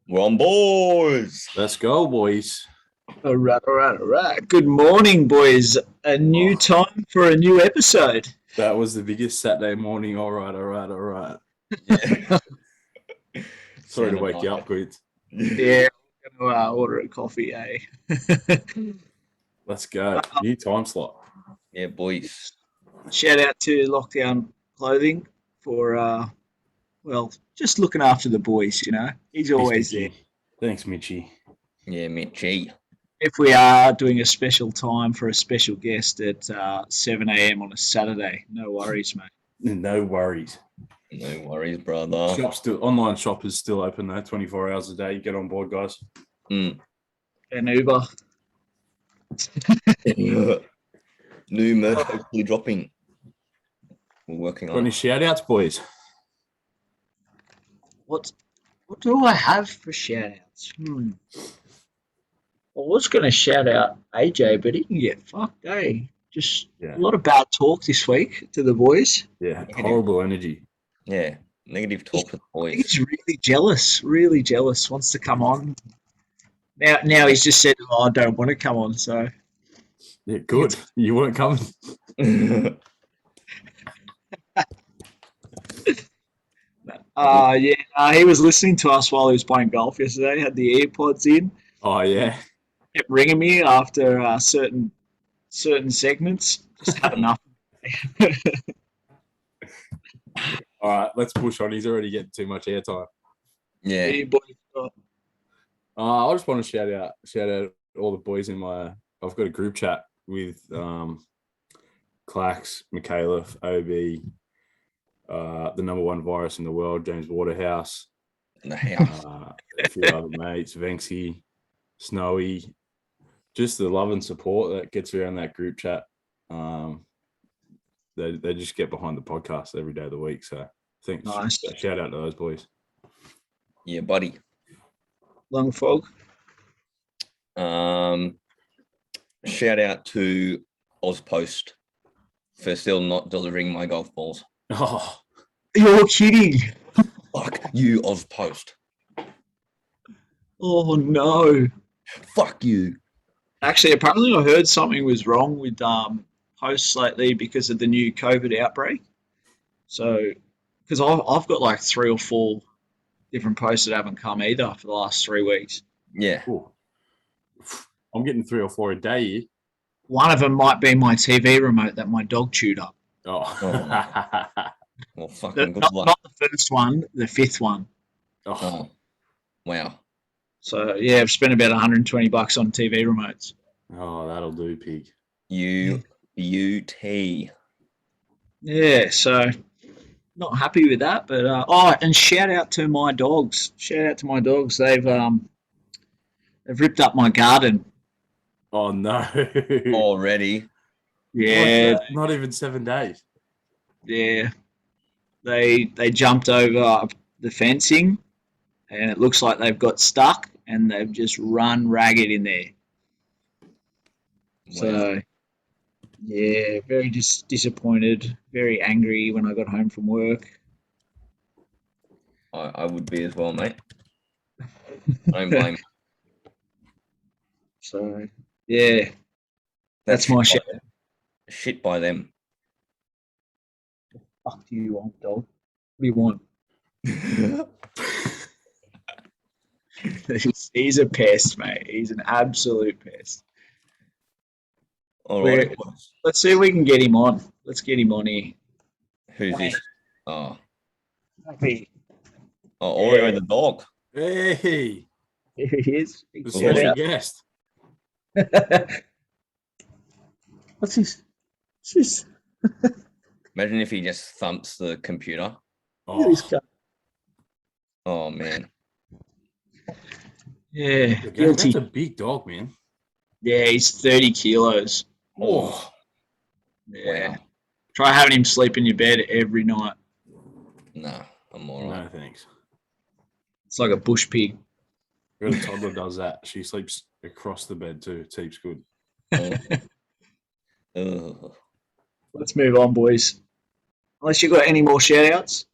We're on, boys. Let's go, boys. All right. Good morning, boys. A new time for a new episode. That was the biggest Saturday morning. All right. Yeah. Sorry to wake you up, Quid. Yeah, I'm going to order a coffee, eh? Let's go. New time slot. Yeah, boys. Shout out to Lockdown Clothing for, just looking after the boys, you know. He's always there. Thanks, Mitchie. Yeah, Mitchie. If we are doing a special time for a special guest at 7 a.m. on a Saturday, no worries, mate. No worries. No worries, brother. Online shop is still open though, 24 hours a day. Get on board, guys. And Uber. New merch hopefully dropping. We're working on Got any it. shout outs, boys? What do I have for shout outs? I was going to shout out AJ, but he can get fucked, eh? Just a lot of bad talk this week to the boys. Yeah, horrible energy. Yeah, negative talk to the boys. He's really jealous, wants to come on. Now he's just said, I don't want to come on, so. Yeah, good. You weren't coming. He was listening to us while he was playing golf yesterday, had the AirPods in. Oh, yeah. Kept ringing me after certain segments. Just had enough. All right, let's push on. He's already getting too much airtime. Yeah. Hey, boys. I just want to shout out all the boys in my. I've got a group chat with Clax, McAuliffe, OB, the number one virus in the world, James Waterhouse, a few other mates, Venksy, Snowy. Just the love and support that gets around that group chat. They just get behind the podcast every day of the week. So thanks. Nice. Shout out to those boys. Yeah, buddy. Long fog. Shout out to Ozpost for still not delivering my golf balls. Oh, You're kidding. Fuck you, Ozpost. Oh, no. Fuck you. Actually, apparently I heard something was wrong with posts lately because of the new COVID outbreak. So, because I've got like 3 or 4 different posts that haven't come either for the last 3 weeks. Yeah. cool. I'm getting 3 or 4 a day. One of them might be my TV remote that my dog chewed up. Oh. Well, fucking good luck. Not the first one, the 5th one. Oh, wow. So, yeah, I've spent about $120 on TV remotes. Oh, that'll do, pig. UT. Yeah, so not happy with that. But, and shout out to my dogs. They've ripped up my garden. Oh, no. Already. Yeah, Not even 7 days. yeah. They jumped over the fencing, and it looks like they've got stuck, and they've just run ragged in there. Wow. So, yeah, very disappointed, very angry when I got home from work. I would be as well, mate. Don't blame. So, yeah, that's my shit. Shit by them. Fuck do you want, dog? What do you want? He's a pest, mate. He's an absolute pest. All right. Let's see if we can get him on. Let's get him on here. Who's this? Oh, Happy. Oreo the dog. Hey, Here he is. the special guest. What's this? Imagine if he just thumps the computer. Oh, Oh, man. Yeah, that's guilty. a big dog, man. Yeah, he's 30 kilos. Oh, Yeah. Wow. Try having him sleep in your bed every night. No, I'm all right. no thanks. It's like a bush pig. Got a toddler does that. She sleeps across the bed too. It's heaps good. Ugh. Let's move on, boys. Unless you got any more shout outs.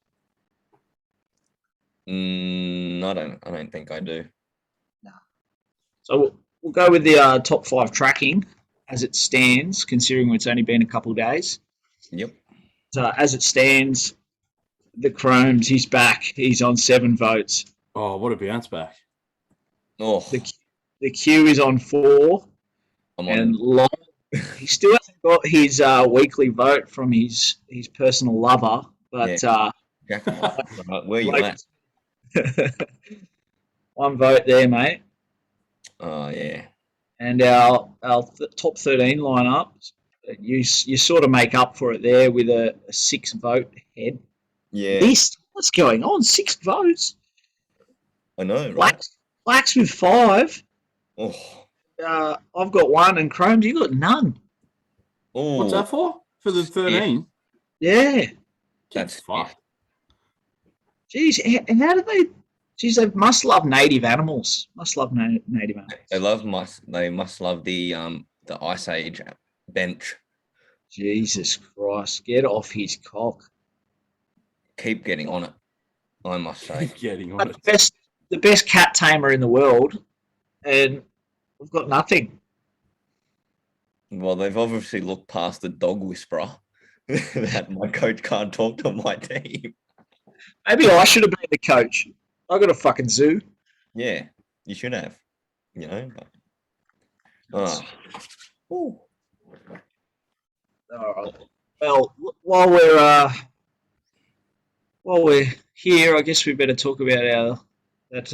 No. I don't think I do. So we'll go with the top 5 tracking as it stands, considering it's only been a couple of days. Yep. So as it stands, the Chromes, he's back. He's on 7 votes. Oh, what a bounce back. Oh, The Q is on 4. I'm And on. Long, he still hasn't got his weekly vote from his personal lover. But Jackpot. Where you at? 1 vote there, mate. Oh, yeah. And our top 13 lineup, you sort of make up for it there with a 6 vote head. Yeah. What's going on? 6 votes. I know, right? Blacks with 5. Oh. I've got 1, and Chromes, you got none. Oh. What's that for? For the 13? Yeah. That's fucked. Jeez, how do they? Jeez, they must love native animals. Must love native animals. They must love the Ice Age bench. Jesus Christ, get off his cock. Keep getting on it, I must say. Getting on it. The best cat tamer in the world, and we've got nothing. Well, they've obviously looked past the dog whisperer that my coach can't talk to my team. Maybe I should have been the coach. I got a fucking zoo. Yeah, you should have. You know. All right. Well, while we're here, I guess we better talk about that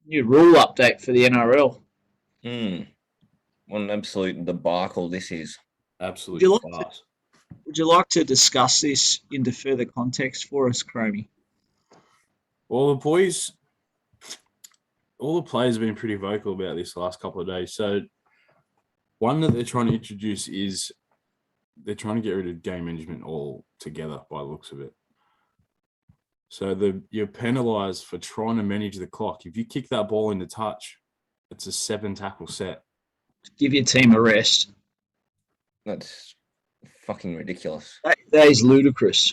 new rule update for the NRL. What an absolute debacle this is. Absolutely. Would you like to discuss this into further context for us, Chromie? Well, the boys, all the players have been pretty vocal about this the last couple of days. So one that they're trying to introduce is they're trying to get rid of game management altogether by the looks of it. So you're penalised for trying to manage the clock. If you kick that ball into touch, it's a 7 tackle set. Give your team a rest. That's fucking ridiculous. That is ludicrous.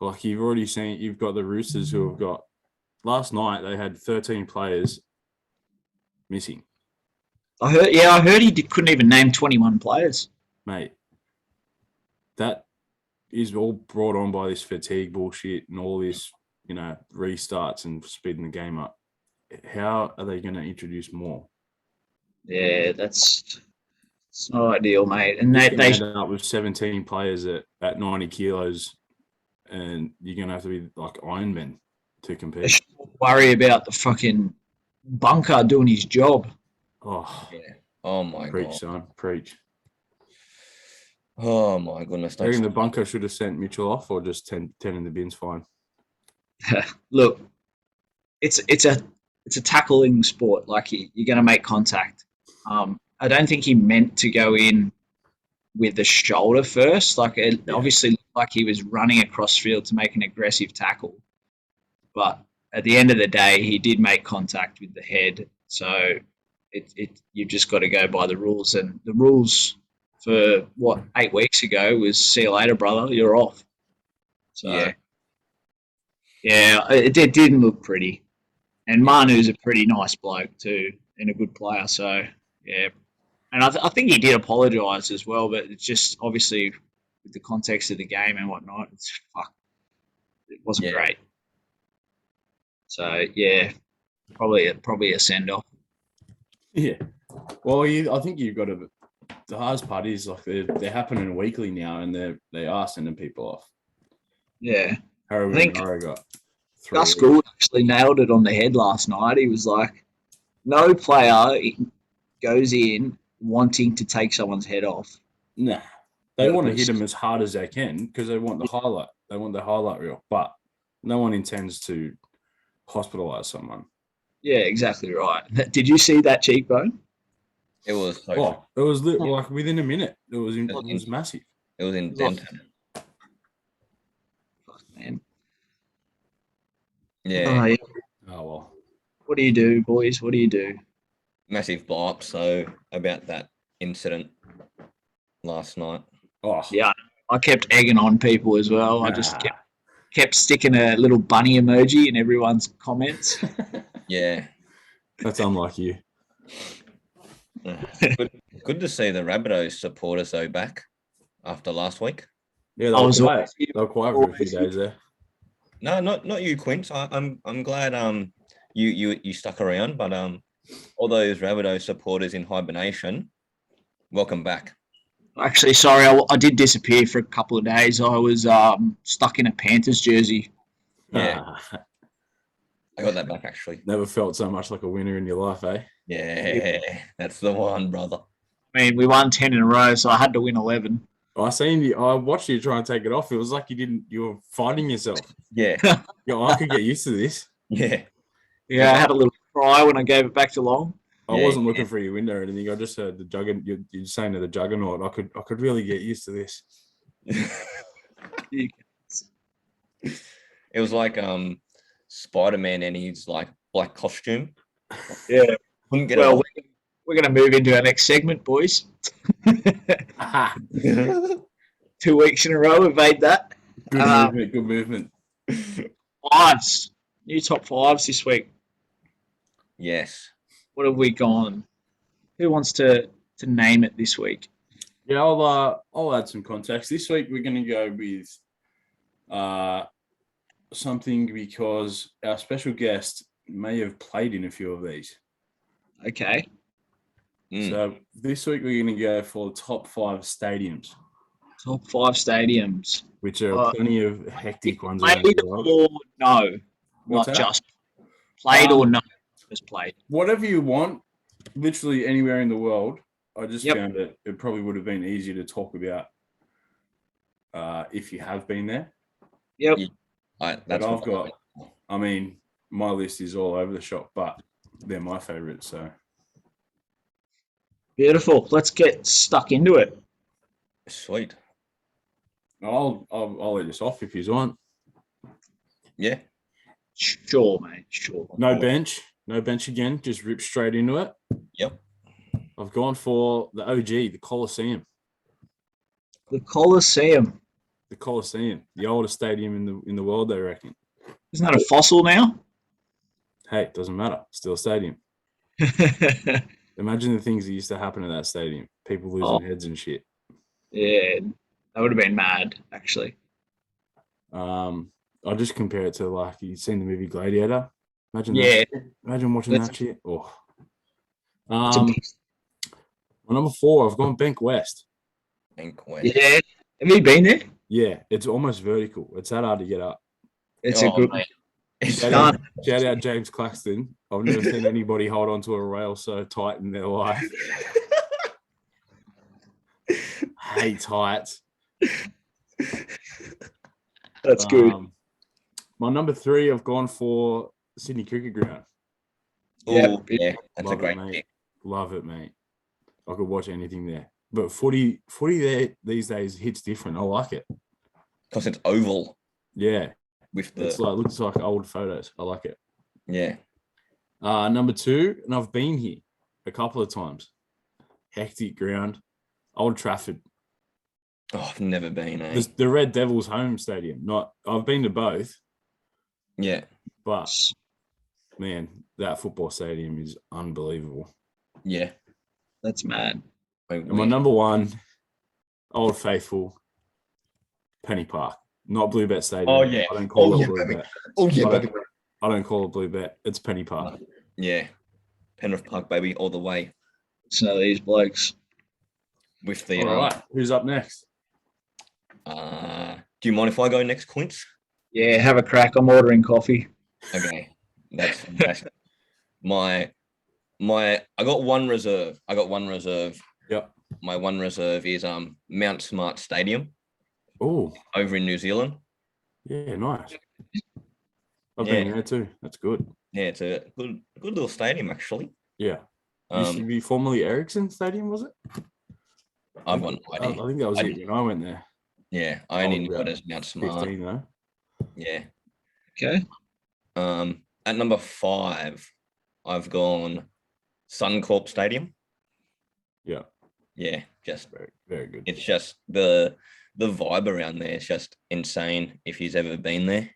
Like you've already seen, you've got the Roosters who have got, last night they had 13 players missing. I heard he couldn't even name 21 players. Mate, that is all brought on by this fatigue bullshit and all this, restarts and speeding the game up. How are they going to introduce more? Yeah, it's not ideal, mate. And they end up with 17 players at 90 kilos, and you're going to have to be like Iron Man to compete. They should worry about the fucking bunker doing his job. Oh, yeah. Oh, my preach, God. Son. Preach. Oh, my goodness. I reckon the bunker should have sent Mitchell off or just 10 in the bin's fine. Look, it's a tackling sport. Like you're going to make contact. I don't think he meant to go in with the shoulder first. Like it obviously looked like he was running across field to make an aggressive tackle. But at the end of the day, he did make contact with the head. So you've just got to go by the rules. And the rules for 8 weeks ago was see you later, brother. You're off. So yeah, it didn't look pretty. And Manu's a pretty nice bloke too, and a good player. So yeah, and I think he did apologise as well, but it's just obviously with the context of the game and whatnot, it wasn't great. So yeah, probably a send off. Yeah, well, I think you've got to. The hardest part is like they're happening weekly now, and they are sending people off. Yeah, I think got Gus Gould actually nailed it on the head last night. He was like, "No player goes in wanting to take someone's head off." Nah, they want to hit them as hard as they can because they want the highlight. They want the highlight reel, but no one intends to hospitalise someone. Yeah, exactly right. Did you see that cheekbone? It was it was like within a minute. It was massive. It was indented. Fuck, man. Yeah. Oh well. What do you do, boys? What do you do? Massive blow up. So about that incident last night. Oh yeah, I kept egging on people as well. I just kept kept sticking a little bunny emoji in everyone's comments. Yeah. That's unlike you. Good to see the Rabbitohs supporters though back after last week. Yeah, I was quiet. They were quiet for a few always days there. No, not you, Quince. I'm glad you stuck around, but all those Rabbitohs supporters in hibernation, welcome back. Actually, sorry, I did disappear for a couple of days. I was stuck in a Panthers jersey. Yeah. I got that back actually. Never felt so much like a winner in your life, eh? Yeah, that's the one, brother. I mean, we won 10 in a row, so I had to win 11. I watched you try and take it off. It was like you were fighting yourself. Yeah. I could get used to this. Yeah. Yeah, I had a little cry when I gave it back to Long. I wasn't looking for your window or anything. I just heard the juggernaut. You're saying to the juggernaut. I could really get used to this. It was like Spider-Man and his like black costume. Yeah. Couldn't get Well, it we're going to move into our next segment, boys. 2 weeks in a row, we've made that. Good movement. Fives. New top fives this week. Yes. What have we gone? Who wants to name it this week? Yeah, I'll add some context. This week we're going to go with something because our special guest may have played in a few of these. Okay. So this week we're going to go for the top 5 stadiums. Top 5 stadiums. Which are plenty of hectic ones. Played or no? What's Not that? just played or no? Just played. Whatever you want, literally anywhere in the world. I just found it probably would have been easier to talk about if you have been there. Yep. I mean, my list is all over the shop, but they're my favourites. So beautiful. Let's get stuck into it. Sweet. I'll let us off if you want. Yeah. Sure, mate. Sure. No bench again. Just rip straight into it. Yep. I've gone for the OG, the Coliseum. The Coliseum. The Coliseum, the oldest stadium in the world, they reckon. Isn't that a fossil now? Hey, it doesn't matter. Still a stadium. Imagine the things that used to happen at that stadium. People losing heads and shit. Yeah, that would have been mad, actually. I'll just compare it to like you've seen the movie Gladiator. Imagine Imagine watching that shit. Oh. My number 4, I've gone Bank West. Bank West. Yeah. Have you been there? Yeah, it's almost vertical. It's that hard to get up. It's a good. Shout out James Claxton. I've never seen anybody hold onto a rail so tight in their life. Hate heights. That's good. My number 3, I've gone for Sydney Cricket Ground. Yeah, that's Love a great it, pick. Love it, mate. I could watch anything there. But footy there these days hits different. I like it. Because it's oval. Yeah. Looks like old photos. I like it. Yeah. Number 2, and I've been here a couple of times. Hectic ground. Old Trafford. Oh, I've never been, eh? The Red Devils home stadium. I've been to both. Yeah. But man, that football stadium is unbelievable. Yeah. That's mad. And my number 1, Old Faithful, Penny Park. Not Bluebet Stadium. Oh, yeah. I don't call it Bluebet. Oh, yeah, baby. I don't call it Bluebet. It's Penny Park. Yeah. Penrith Park, baby, all the way. So these blokes. With the all right. Who's up next? Do you mind if I go next, Quince? Yeah, have a crack. I'm ordering coffee. Okay. That's fantastic. I got one reserve. Yep. My one reserve is Mount Smart Stadium. Oh. Over in New Zealand. Yeah, nice. I've been there too. That's good. Yeah, it's a good little stadium actually. Yeah. Used to be formerly Ericsson Stadium, was it? I've got no idea. I think that was it when I went there. Yeah, I only knew it as Mount Smart. 15 though. Yeah. Okay. At number 5, I've gone Suncorp Stadium. Yeah. Yeah, just very, very good. It's just the the vibe around there is just insane. If you've ever been there,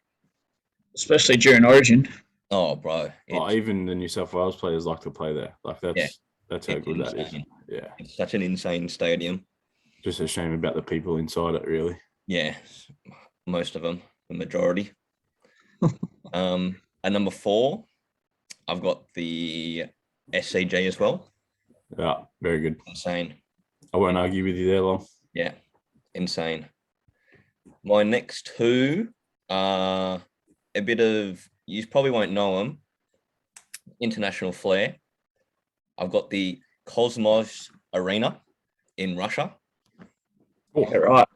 especially during Origin. oh, bro, even the New South Wales players like to play there. Like that's how good that is. Yeah, it's such an insane stadium. Just a shame about the people inside it, really. Yeah, most of them, the majority. At number 4, I've got the SCG as well. Yeah, very good. Insane. I won't argue with you there, Long. Yeah, insane. My next 2 are a bit of, you probably won't know them, international flair. I've got the Cosmos Arena in Russia. Oh, right.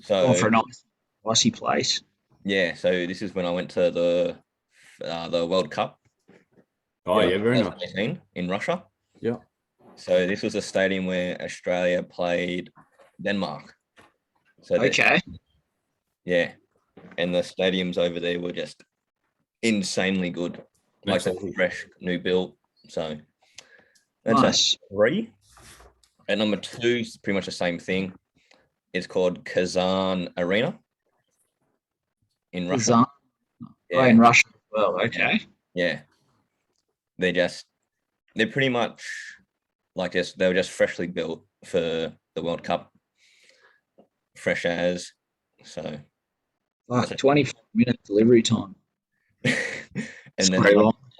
So for a nice, icy place. Yeah, so this is when I went to the World Cup. Oh, yeah, very nice. In Russia. Yeah. So this was a stadium where Australia played Denmark. So okay. Yeah, and the stadiums over there were just insanely good. Like a fresh, new build. So that's nice. 3. At number 2 is pretty much the same thing. It's called Kazan Arena in Russia. Kazan? Yeah. Oh, in Russia as well. Okay. Yeah. They're pretty much like this. They were just freshly built for the World Cup. Fresh as. So. Like 25-minute delivery time. And then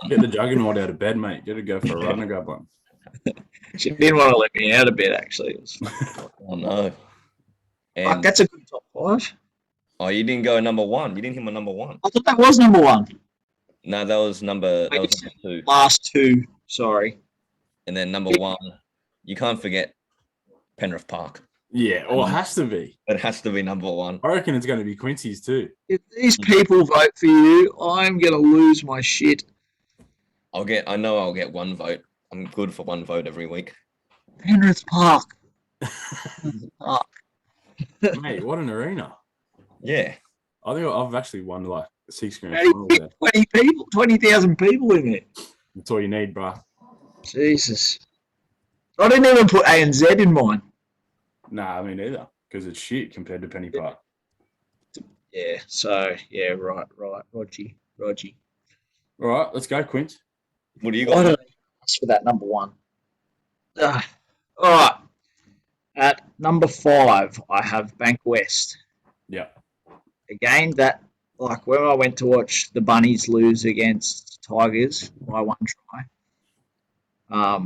get the juggernaut out of bed, mate. Get to go for a run and grab one. She didn't want to let me out of bed, actually. Oh, no. And that's a good top 5. Oh, you didn't go number 1. You didn't hit my number 1. I thought that was number 1. No, that was number 2. Last 2, sorry. And then number 1, you can't forget Penrith Park. Yeah, or it has to be. It has to be number 1. I reckon it's going to be Quincy's too. If these people vote for you, I'm going to lose my shit. I know I'll get 1 vote. I'm good for 1 vote every week. Penrith Park. Mate, what an arena. Yeah. I think I've actually won like 6 grand finals there. 20 people, 20,000 people in it. That's all you need, bro. Jesus. I didn't even put ANZ in mine. Nah, I mean neither, because it's shit compared to Penny Park. Yeah, so, yeah, right, Rogie. All right, let's go, Quint. What do you got? Ask for that number 1. All right. At number 5, I have Bank West. Yeah. Again, that, like, when I went to watch the Bunnies lose against Tigers by 1 try,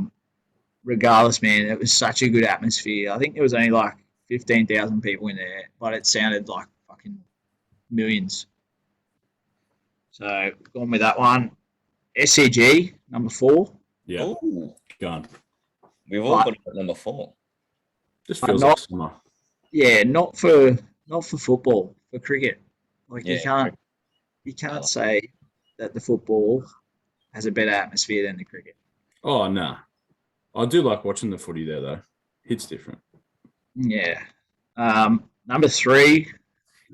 regardless, man, it was such a good atmosphere. I think there was only like 15,000 people in there, but it sounded like fucking millions. So, gone with that one. SCG, number 4. Yeah. Ooh. Gone. We've all got it at number 4. Just feels like summer. Yeah, not for football, for cricket. Like you can't say that the football has a better atmosphere than the cricket. Oh no. I do like watching the footy there though. It's different. Yeah. Number 3,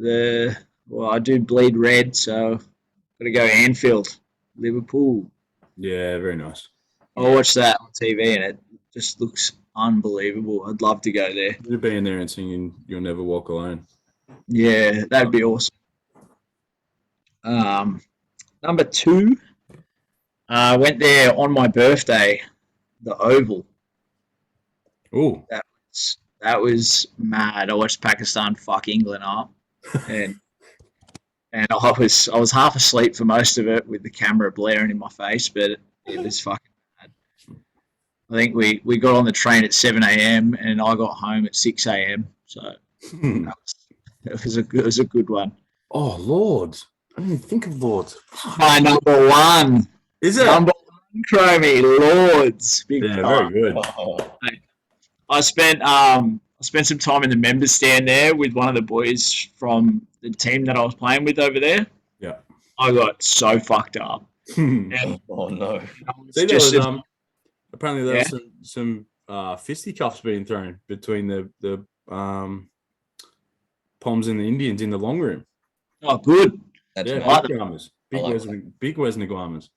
I do bleed red, so gotta go Anfield, Liverpool. Yeah, very nice. I watched that on TV and it just looks unbelievable. I'd love to go there. You'd be in there and singing "You'll Never Walk Alone." Yeah, that'd be awesome. Number 2, I went there on my birthday, the Oval. Oh, that was mad. I watched Pakistan fuck England up, and I was half asleep for most of it with the camera blaring in my face, but it was fucking mad. I think we got on the train at 7 a.m. and I got home at 6 a.m. So it was a good one. Oh, Lords. I didn't even think of Lords. My number 1. Is it? Number 1, Chromie, Lords. Big very good. I spent some time in the members stand there with one of the boys from the team that I was playing with over there. Yeah. I got so fucked up. Oh, no. See, there was, apparently there was some fisticuffs being thrown between the Poms and the Indians in the long room. Oh, good. That's big Guamas. Big Wesner Guamas.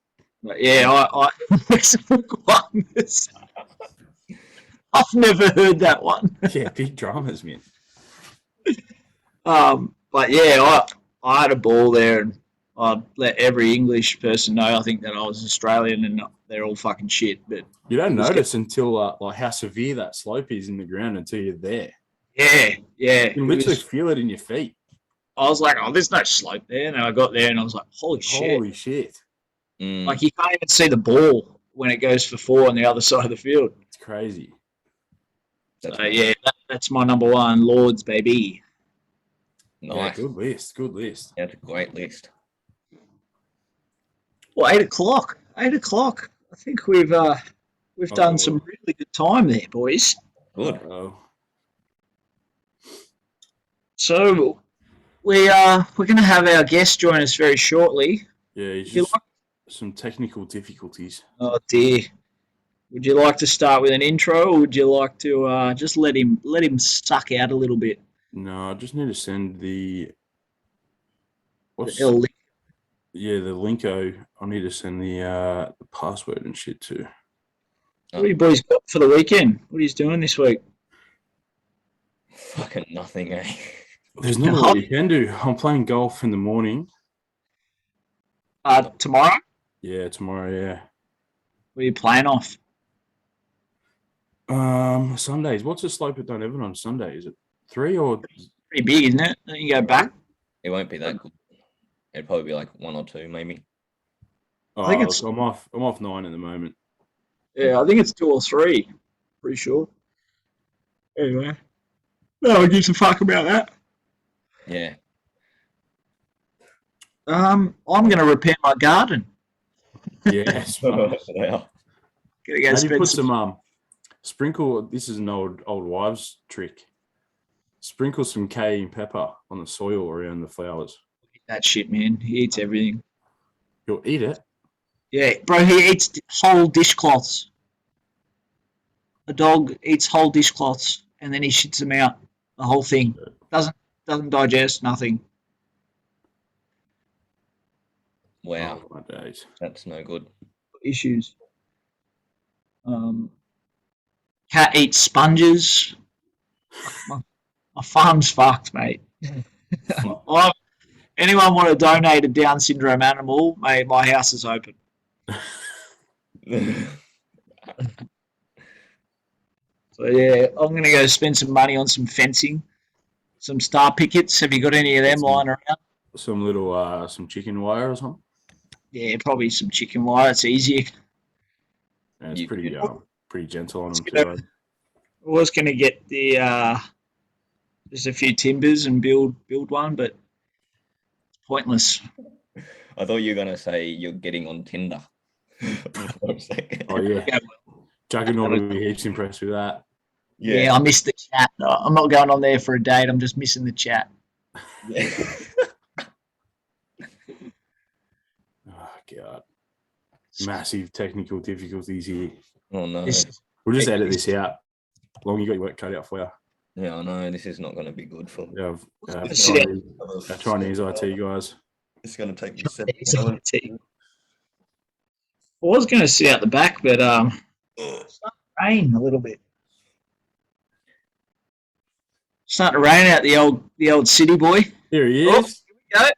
Yeah, I Guamas. I've never heard that one. Yeah, big dramas, man. But yeah, I had a ball there, and I'd let every English person know. I think that I was Australian, and they're all fucking shit. But You don't notice until like how severe that slope is in the ground until you're there. yeah, You can literally feel it in your feet. I was like, oh, there's no slope there. And I got there, and I was like, holy shit! Holy shit! Like you can't even see the ball when it goes for 4 on the other side of the field. It's crazy. So that's my number one, Lords, baby. Nice. Yeah, good list. Good list. That's a great list. Well, 8 o'clock. 8 o'clock. I think we've done some really good time there, boys. Good. So we're going to have our guest join us very shortly. Yeah, he's just some technical difficulties. Oh dear. Would you like to start with an intro, or would you like to just let him suck out a little bit? No, I just need to send the link. Yeah, the linko. I need to send the password and shit too. What have you boys got for the weekend? What are you doing this week? Fucking nothing, eh? There's not a lot you can do. I'm playing golf in the morning. Tomorrow? Yeah, tomorrow, yeah. What are you playing off? Sundays. What's the slope at Dunedin on Sunday? Is it 3 or? Pretty big, isn't it? Don't you go back? It won't be that good. It'd probably be like 1 or 2, maybe. I think it's. I'm off 9 at the moment. Yeah, I think it's 2 or 3. Pretty sure. Anyway, no one gives a fuck about that. Yeah. I'm going to repair my garden. Yes. Wow. Gotta go Maybe put some sprinkle. This is an old wives' trick. Sprinkle some cayenne pepper on the soil around the flowers. That shit, man. He eats everything. You'll eat it? Yeah, bro. He eats whole dishcloths. A dog eats whole dishcloths and then he shits them out. The whole thing doesn't digest. Nothing. Wow. Oh, my days. That's no good. Issues. Cat eats sponges. My farm's fucked, mate. Anyone want to donate a Down syndrome animal? Mate, my house is open. So yeah, I'm going to go spend some money on some fencing, some star pickets. Have you got any of them lying around? Some little some chicken wire or something? Yeah, probably some chicken wire. It's easier. Yeah, it's pretty gentle on them too. I was going to get the just a few timbers and build one, but it's pointless. I thought you were going to say you're getting on Tinder. Oh, yeah. Juggernaut will be heaps impressed with that. Yeah, I missed the chat. I'm not going on there for a date. I'm just missing the chat. Yeah. Oh, God. Massive technical difficulties here. Oh, no. We'll just edit this out. Long you got your work cut out for you. Yeah, I know. This is not going to be good for our Chinese IT guys. It's going to take me 7 hours. I was going to sit out the back, but it's starting to rain a little bit. Starting to rain out the old city boy. Here he is. Oh, here we go.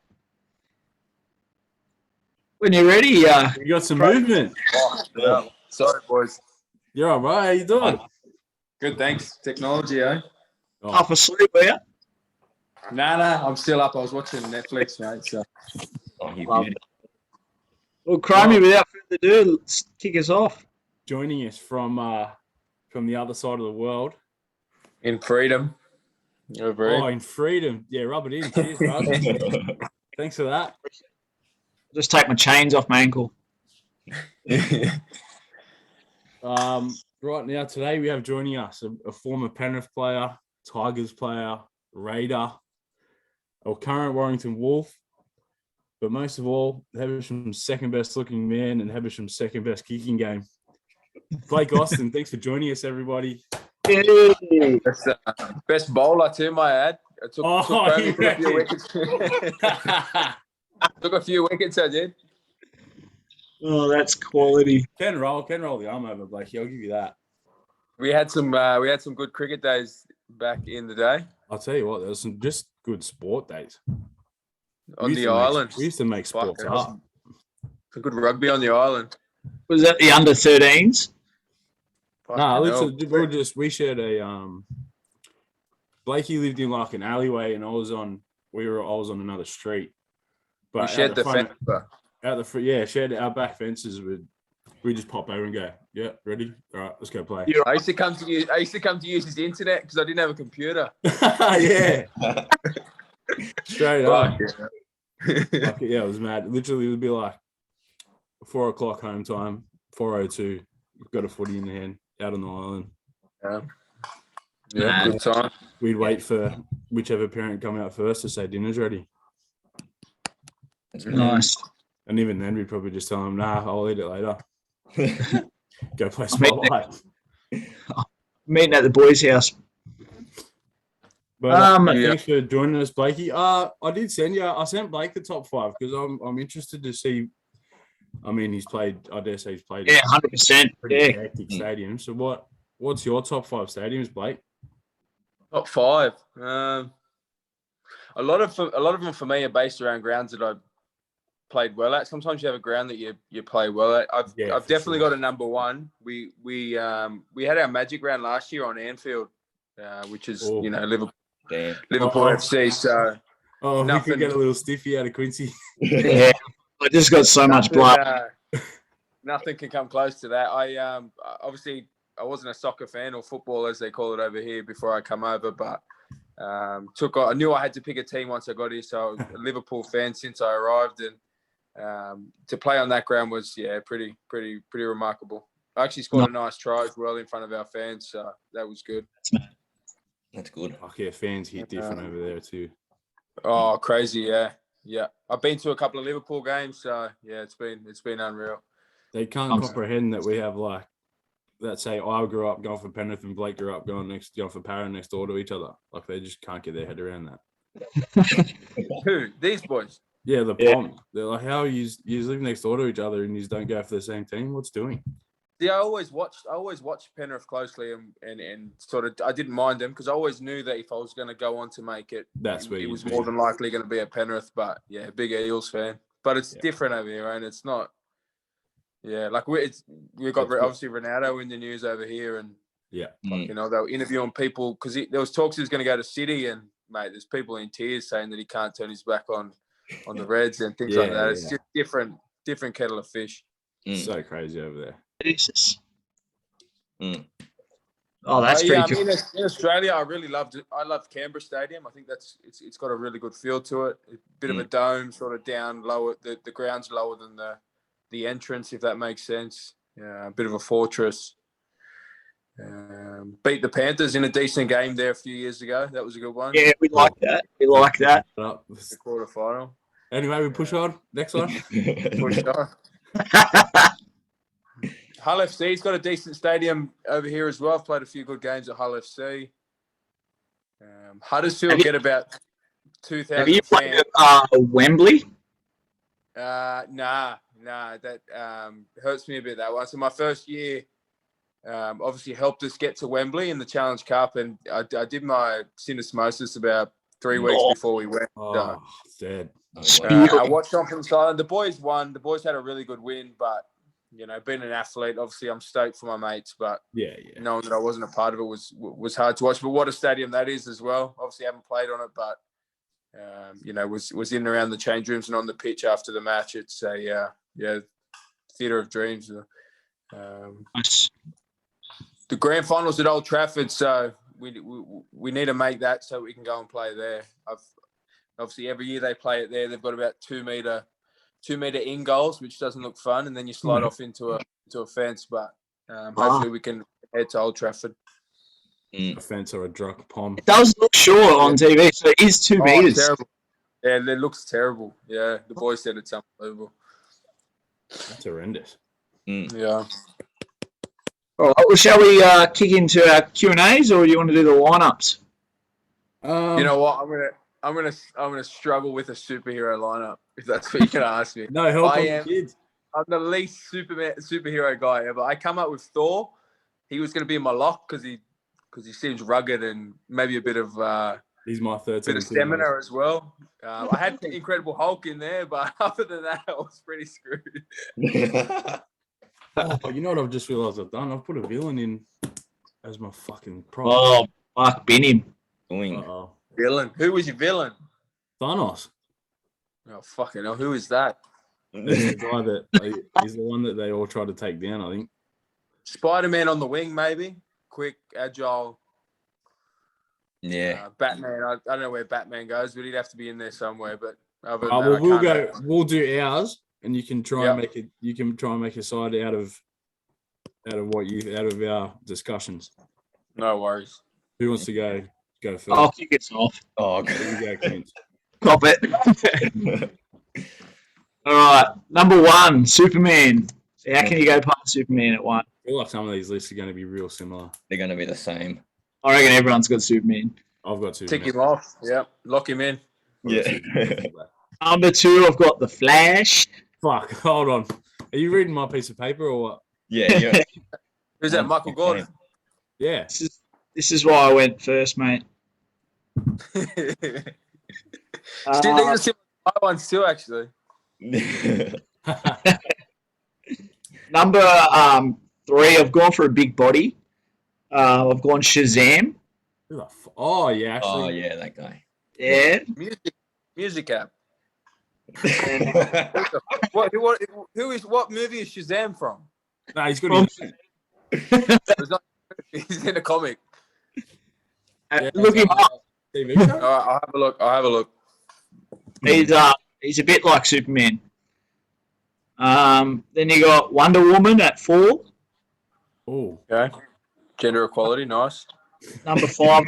When you're ready, you got some movement. Oh, sorry, boys. You're all right. How you doing? Good, thanks. Technology, eh? Oh. half asleep, are you? Nah, I'm still up. I was watching Netflix, mate. So. Oh, you Well, beauty. Well, Crimey, without further ado, let's kick us off. Joining us from the other side of the world. In freedom. Over Oh, in freedom. Yeah, rub it in. Cheers, bro. Thanks for that. Just take my chains off my ankle. Right now, today we have joining us a former Penrith player, Tigers player, Raider, a current Warrington Wolf, but most of all, Hebersham's second best looking man and Hebersham's second best kicking game. Blake Austin, thanks for joining us, everybody. Hey. Best bowler too, my ad. I took a few wickets. Took a few wickets, I did. Oh, that's quality. Can roll the arm over, Blakey. I'll give you that. We had some good cricket days back in the day. I'll tell you what, there was some just good sport days. On the island. We used to make sports up. Some good rugby on the island. Was that the under 13s? No, literally, we shared a Blakey lived in like an alleyway, and I was on another street. But we shared the fence. Out the front, yeah, shared our back fences. We just pop over and go, yeah, ready? All right, let's go play. I used to come to use his internet because I didn't have a computer. Yeah. Straight up. Yeah. Yeah, it was mad. Literally, it would be like 4 o'clock home time, 4:02. We've got a footy in the hand, out on the island. Yeah, good time. We'd wait for whichever parent come out first to say dinner's ready. That's Nice. And even then, we'd probably just tell them, nah, I'll eat it later. Go play Spotlight. Meeting at the boys' house. But thanks for joining us, Blakey. I did send you. I sent Blake the top 5 because I'm interested to see. I mean, he's played. I dare say he's played. Yeah, 100%. Pretty hectic stadium. So what's your top 5 stadiums, Blake? Top 5. A lot of them for me are based around grounds that I've played well at. Sometimes you have a ground that you play well at. I've definitely got a number 1. We had our Magic round last year on Anfield, which is Liverpool FC. So we could get a little stiffy out of Quincy. Yeah, I just got so much blood. Nothing can come close to that. I obviously I wasn't a soccer fan or football as they call it over here before I come over, but I knew I had to pick a team once I got here. So I was a Liverpool fan since I arrived, and to play on that ground was pretty remarkable. I actually scored a nice try as well in front of our fans, so that was good. That's good. Okay, fans hit different over there too. Oh, crazy! Yeah. I've been to a couple of Liverpool games, so yeah, it's been unreal. They can't comprehend that we have like, let's say I grew up going for Penrith and Blake grew up going for Para next door to each other. Like they just can't get their head around that. Who? These boys? Yeah, Pom. They're like, how you live next door to each other and you don't go for the same team? What's doing? Yeah, I always watched Penrith closely and sort of I didn't mind them because I always knew that if I was going to go on to make it, it was more than likely going to be at Penrith. But yeah, big Eels fan. But it's different over here, and it's not. Yeah, like we've got obviously Ronaldo in the news over here, and they were interviewing people because there was talks he was going to go to City, and mate, there's people in tears saying that he can't turn his back on the Reds and things like that. It's just different kettle of fish. So crazy over there. Jesus. Oh, that's pretty cool. In Australia, I really loved it. I love Canberra Stadium. I think it's got a really good feel to it. A bit of a dome, sort of down lower. The ground's lower than the entrance, if that makes sense. Yeah, a bit of a fortress. Beat the Panthers in a decent game there a few years ago. That was a good one. Yeah, we like that. The quarterfinal. Anyway, we push on. Next one. Push on. Hull FC's got a decent stadium over here as well. I've played a few good games at Hull FC. Huddersfield get about 2,000 Have you played fans. at Wembley? Nah. That hurts me a bit, that one. So my first year obviously helped us get to Wembley in the Challenge Cup, and I did my syndesmosis about 3 weeks before we went. Dead. I watched on from the sideline. The boys won. The boys had a really good win, but being an athlete, obviously I'm stoked for my mates, but knowing that I wasn't a part of it was hard to watch. But what a stadium that is as well. Obviously I haven't played on it, but was in and around the change rooms and on the pitch after the match. It's a theatre of dreams. The grand finals at Old Trafford, so we need to make that so we can go and play there. Obviously every year they play it there. They've got about 2 meter in goals, which doesn't look fun, and then you slide off into a fence. But hopefully we can head to Old Trafford. A fence or a drunk pond. It does look short on TV, so it is 2 meters. Terrible. Yeah, it looks terrible. Yeah, the boys said it's unbelievable. That's horrendous. Yeah. All right, well, shall we kick into our Q&As, or do you want to do the lineups? You know what? I'm gonna struggle with a superhero lineup if that's what you're gonna ask me. No help on the kids. I'm the least superhero guy ever. I come up with Thor. He was gonna be in my lock because he seems rugged and maybe a bit of He's my 13. Bit of stamina as well. I had the Incredible Hulk in there, but other than that, I was pretty screwed. Oh, you know what I've just realised I've done? I've put a villain in as my fucking prop. Oh, fuck, bin him. Uh-oh. Villain? Who was your villain? Thanos. Oh, fucking hell. Who is that? He's the guy he's the one that they all try to take down, I think. Spider-Man on the wing, maybe. Quick, agile. Yeah. Batman. I don't know where Batman goes, but he'd have to be in there somewhere. But other than Well, that, we'll do ours, and you can try and make it. You can try and make a side out of our discussions. No worries. Who wants to go first? I'll kick us off. Oh, Here you go, Clint. Cop it. All right, number 1, Superman. So how can you go past Superman at 1? I feel like some of these lists are going to be real similar. they're going to be the same. I reckon everyone's got Superman. I've got Superman. Tick him off. Yep. Lock him in. Yeah. Number 2, I've got the Flash. Fuck, hold on. Are you reading my piece of paper or what? Yeah. Who's that? Michael Gordon. Yeah. This is why I went first, mate. These are similar ones too, actually. Number 3, I've gone for a big body. I've gone Shazam. Oh, yeah, actually. Oh, yeah, that guy. Yeah. Music app. What movie is Shazam from? No, he's got He's in a comic. Look him up. All right, I'll have a look. He's a bit like Superman. Then you got Wonder Woman at 4. Oh, okay. Gender equality, nice. Number 5,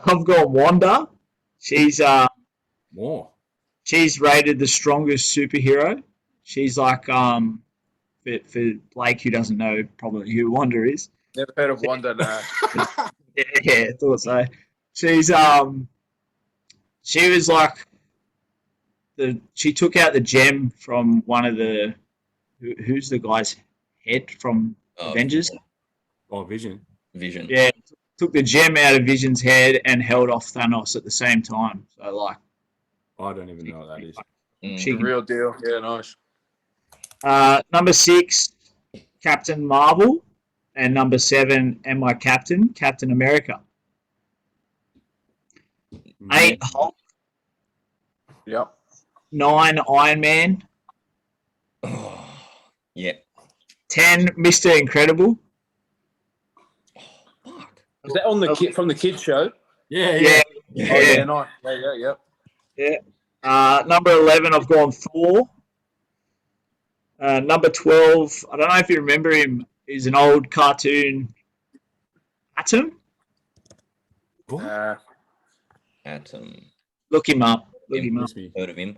I've got Wanda. She's more. She's rated the strongest superhero. She's like for Blake who doesn't know probably who Wanda is. Never heard of Wanda. No. Yeah, thought so. She's she was like she took out the gem from one of the who's the guy's head from Avengers. Oh, Vision. Yeah, took the gem out of Vision's head and held off Thanos at the same time. So like, I don't even know what that is. The real deal. Yeah, nice. Number 6, Captain Marvel, and number 7, and my captain, Captain America. 8, Hulk. Yep. 9, Iron Man. Oh, yeah. 10, Mr. Incredible. Is that on the kid from the kids show? Yeah. Oh, yeah, nice. Yeah. Number 11, I've gone Thor. Number 12, I don't know if you remember him. He's an old cartoon. Atom. Atom. Look him up. Heard of him?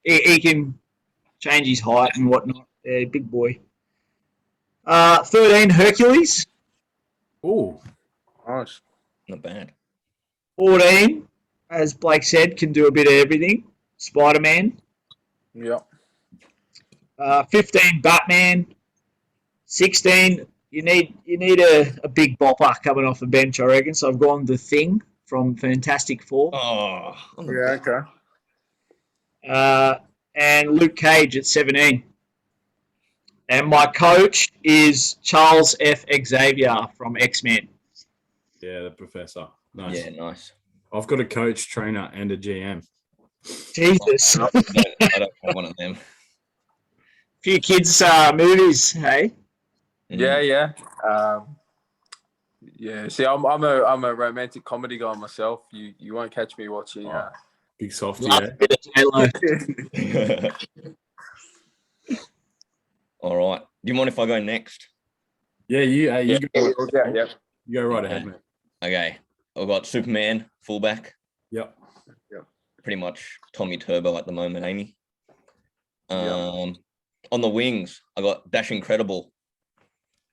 He can change his height and whatnot. Yeah, big boy. 13, Hercules. Oh, nice. Not bad. 14, as Blake said, can do a bit of everything. Spider-Man. Yeah. 15, Batman. 16, you need a big bopper coming off the bench, I reckon. So I've gone The Thing from Fantastic Four. Oh, yeah, okay. And Luke Cage at 17. And my coach is Charles F. Xavier from X-Men. yeah, the professor. Nice. yeah, nice. I've got a coach, trainer, and a GM. Jesus. I don't have one of them. Few kids movies, hey? Yeah. Yeah. See, I'm a romantic comedy guy myself. You won't catch me watching. Big softy. Love Yeah. a bit of J-Lo. All right. Do you mind if I go next? Yeah, you go, Yeah. you go right ahead, mate. Okay. I've got Superman, fullback. Yep. Pretty much Tommy Turbo at the moment, Amy. On the wings, I got Dash Incredible.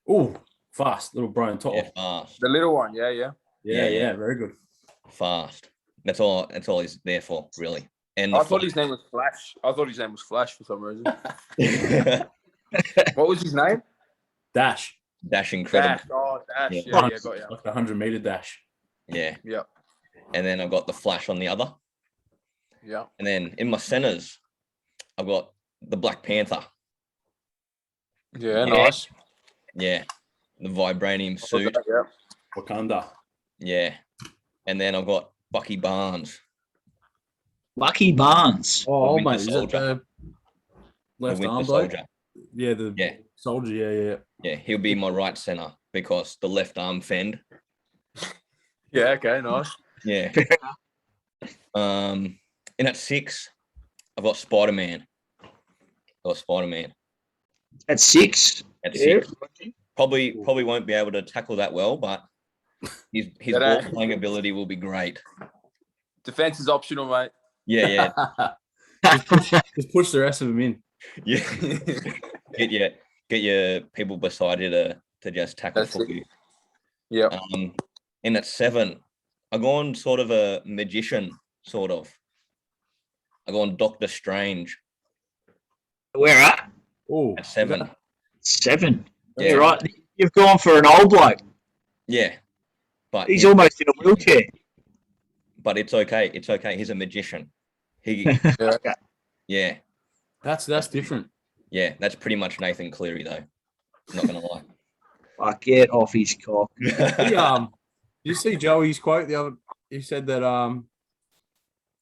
Oh, fast. Little Brian Top. Yeah, fast. The little one. Yeah. Yeah, very good. Fast. That's all he's there for, really. And I thought his name was Flash. For some reason. What was his name? Dash. Dash Incredible. Dash. Oh, Dash. Yeah. Yeah, got you. Like the 100-meter dash. Yeah. Yeah. and then I've got the Flash on the other. Yeah. And then in my centers, I've got the Black Panther. Yeah, nice. Yeah, the vibranium suit. Yeah. Wakanda. Yeah, and then I've got Bucky Barnes. Lucky Barnes. Oh, Winter mate, is that Soldier. the left the Winter arm bloke? Soldier. Yeah, the Yeah. soldier. Yeah. Yeah, he'll be my right center because the left arm fend. Yeah, okay, nice. Yeah. And at 6, I've got Spider-Man. At 6. At Yeah. 6. Probably won't be able to tackle that well, but his ball playing ability will be great. Defense is optional, mate. Yeah. Just push the rest of them in. Yeah. get your people beside you to just tackle for you. Yeah. And at 7, I go on sort of a magician, sort of. I go on Doctor Strange. Where at? Oh, At 7. 7. Yeah. You're right. You've gone for an old bloke. Yeah. But He's almost in a wheelchair. But it's okay. It's okay. He's a magician. Yeah. That's different. Yeah, that's pretty much Nathan Cleary, though. I'm not gonna lie. Fuck, get off his cock. You see Joey's quote the other? He said that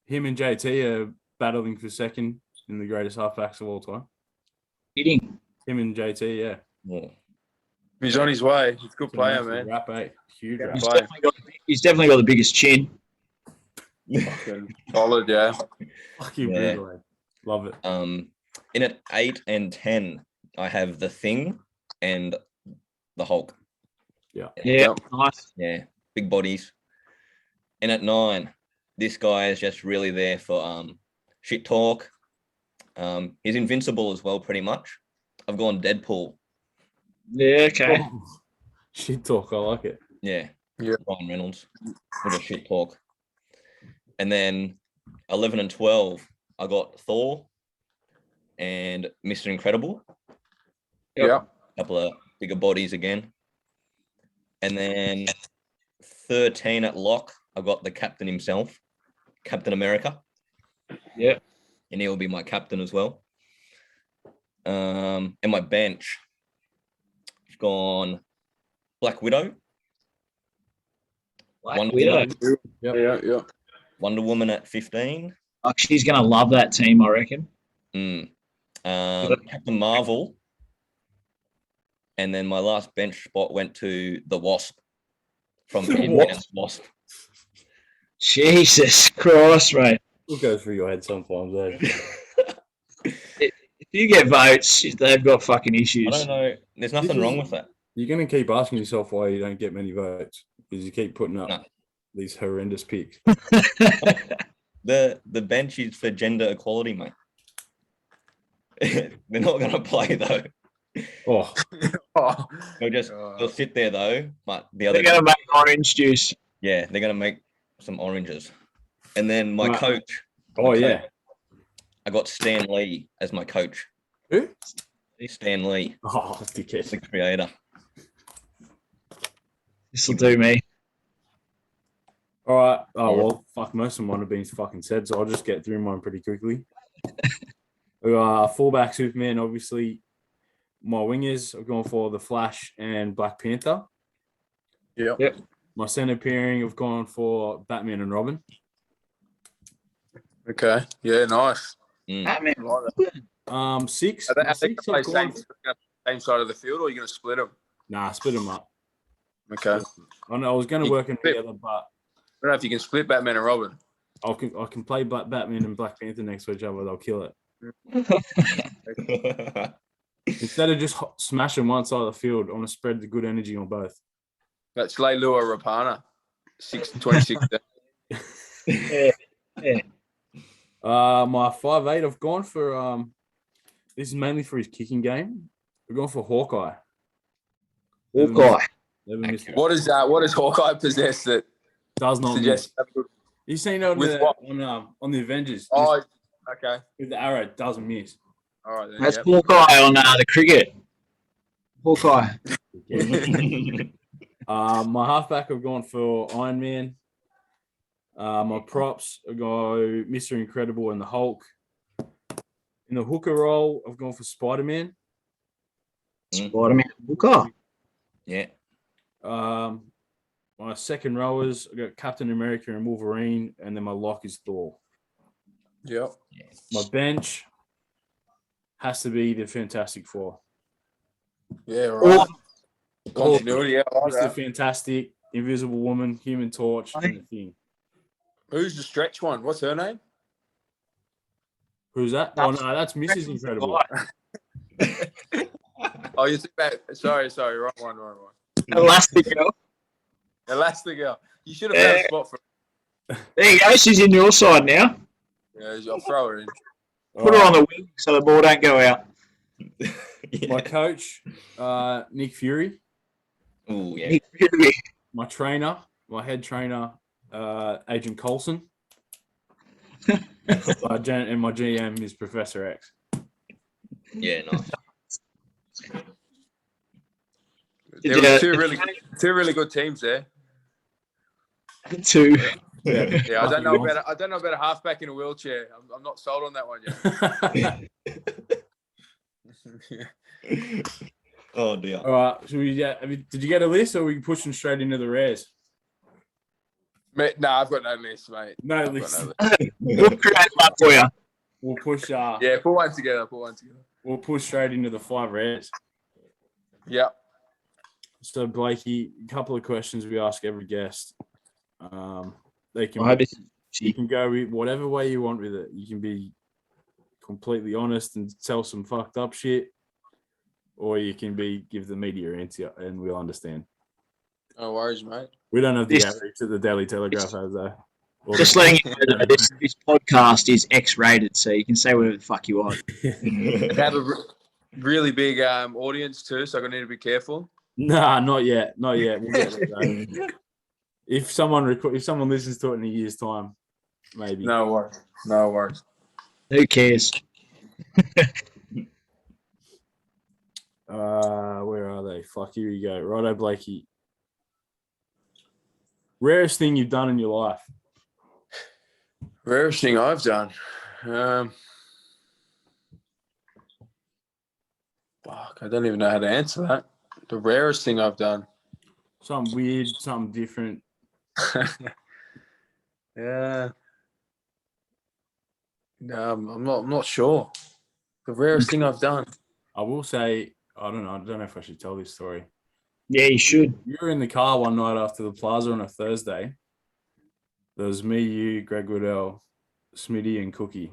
him and JT are battling for second in the greatest halfbacks of all time. Kidding. Him and JT, yeah. He's on his way. He's a good player, man. Rap, huge rap. He's definitely got the biggest chin. Fucking solid, yeah. Fucking brutal. Love it. In at 8 and 10, I have the Thing and the Hulk. Yeah, Yep. nice. Yeah, big bodies. And at 9, this guy is just really there for shit talk. He's invincible as well, pretty much. I've gone Deadpool. Yeah, okay. Oh, shit talk, I like it. Yeah. Yeah. Ryan Reynolds with a shit talk. And then 11 and 12, I got Thor and Mr. Incredible. Yeah. A couple of bigger bodies again. And then 13 at lock, I got the captain himself, Captain America. Yeah. And he'll be my captain as well. And my bench, I've gone Black Widow. Black Widow. Yeah. Wonder Woman at 15. Fuck, she's going to love that team, I reckon. Captain Marvel. And then my last bench spot went to the Wasp from the Wasp. Jesus Christ, mate. It goes through your head sometimes, If you get votes, they've got fucking issues. I don't know. There's nothing wrong with that. You're going to keep asking yourself why you don't get many votes because you keep putting up these horrendous picks. The bench is for gender equality, mate. They're not going to play, though. Oh. They'll sit there, though. But they're going to make orange juice. Yeah, they're going to make some oranges. And then my coach. Yeah. I got Stan Lee as my coach. Who? Stan Lee. Oh, dickhead. The creator. This will do me. All right. Oh, well, fuck, most of mine have been fucking said, so I'll just get through mine pretty quickly. Fullback Superman, obviously. My wingers, I've gone for the Flash and Black Panther. Yep. My centre pairing, I've gone for Batman and Robin. Okay. Yeah, nice. Batman. 6. Are they play same side of the field, or are you going to split them? Nah, split them up. Okay. I know I was going to work them together, but I don't know if you can split Batman and Robin. I can play Batman and Black Panther next to each other. They'll kill it. Instead of just smashing one side of the field, I want to spread the good energy on both. That's Leilua Rapana, 26. Yeah. My 5'8", I've gone for this is mainly for his kicking game. I've gone for Hawkeye. Hawkeye. What does Hawkeye possess that does not suggest? You seen it on the Avengers? Oh, okay. With the arrow, doesn't miss. All right. Then, that's Hawkeye on the cricket. Hawkeye. My halfback, I've gone for Iron Man. My props, I go Mr. Incredible and the Hulk. In the hooker role, I've gone for Spider-Man. Spider-Man hooker. Yeah. My second rowers, I got Captain America and Wolverine, and then my lock is Thor. Yep. My bench has to be the Fantastic Four. Yeah, right. All Continuity, yeah, I like Mr. that. Fantastic, Invisible Woman, Human Torch, and the Thing. Who's the stretch one? What's her name? Who's that? Oh, no, that's Mrs. Incredible. Oh, you think about... Sorry. Wrong one. Elastigirl. Elastigirl. You should have found a spot for her. There you go. She's in your side now. Yeah, I'll throw her in. Put her on the wing so the ball don't go out. My coach, Nick Fury. Oh, yeah. Nick Fury. My trainer, my head trainer, Agent Coulson. And my GM is Professor X. Yeah, nice. There were two really good teams there. Two. Yeah, I don't know about a halfback in a wheelchair. I'm not sold on that one yet. Oh dear. All right. So did you get a list, or are we pushing straight into the rares? Mate, no, I've got no list, mate. No list. We'll create one for you. We'll push. Yeah, put one together. We'll push straight into the 5 rares. Yeah. So Blakey, a couple of questions we ask every guest. You can go whatever way you want with it. You can be completely honest and tell some fucked up shit, or you can give the media answer, and we'll understand. No worries, mate. We don't have the average that the Daily Telegraph has, though. Just letting you know that this podcast is X-rated, so you can say whatever the fuck you want. They have a really big audience too, so I'm gonna need to be careful. Nah, not yet. We'll get there. If someone listens to it in a year's time, maybe. No worries. Who cares? Where are they? Fuck, here we go. Righto, Blakey. Rarest thing you've done in your life? Rarest thing I've done. Fuck, I don't even know how to answer that. The rarest thing I've done. Something weird, something different. Yeah. No, I'm not sure. The rarest thing I've done. I will say, I don't know if I should tell this story. Yeah, you should. You were in the car one night after the Plaza on a Thursday. There was me, you, Greg Woodell, Smitty, and Cookie.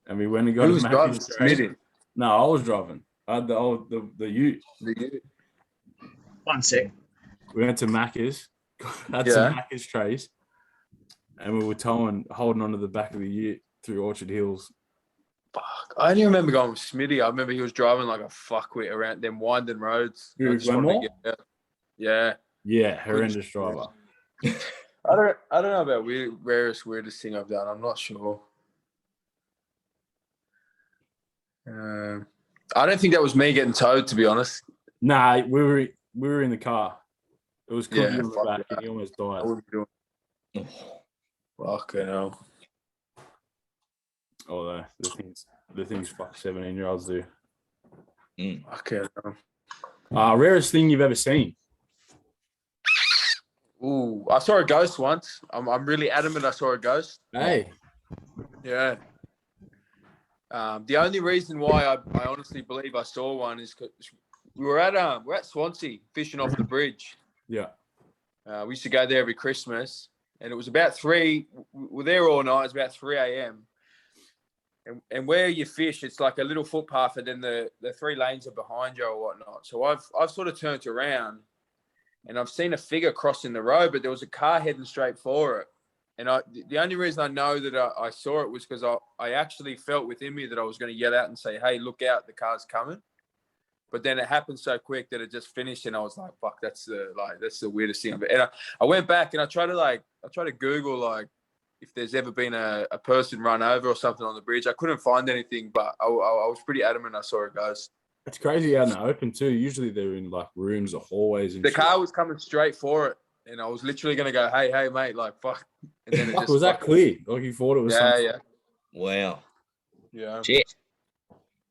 And we went and got Who was driving? Smitty? No, I was driving. I had the ute. One sec. We went to Macca's, had some Macca's trays, and we were holding onto the back of the ute through Orchard Hills. Fuck. I only remember going with Smitty. I remember he was driving like a fuckwit around them winding roads. Yeah. Yeah, horrendous driver. I don't know about weirdest thing I've done. I'm not sure. I don't think that was me getting towed, to be honest. Nah, we were in the car. It was Cookie on the back, and he almost died. I wouldn't be doing. Fucking hell. Although the things fuck 17-year-olds do. Okay. Rarest thing you've ever seen? Ooh, I saw a ghost once. I'm really adamant I saw a ghost. Hey. Yeah. The only reason why I honestly believe I saw one is because we're at Swansea fishing off the bridge. Yeah. We used to go there every Christmas, and it was about 3. We're there all night. It's about 3 a.m. And where you fish, it's like a little footpath, and then the 3 lanes are behind you or whatnot. So I've sort of turned around, and I've seen a figure crossing the road, but there was a car heading straight for it. And the only reason I know that I saw it was because I actually felt within me that I was going to yell out and say, "Hey, look out, the car's coming." But then it happened so quick that it just finished, and I was like, "Fuck, that's the weirdest thing." And I went back and I tried to Google if there's ever been a person run over or something on the bridge. I couldn't find anything, but I was pretty adamant I saw a ghost. It's crazy out in the open too. Usually they're in like rooms or hallways. And the car was coming straight for it. And I was literally going to go, hey, mate, like, fuck. And then it just was that clear? Like you thought it was something? Yeah. Wow. Yeah. Shit.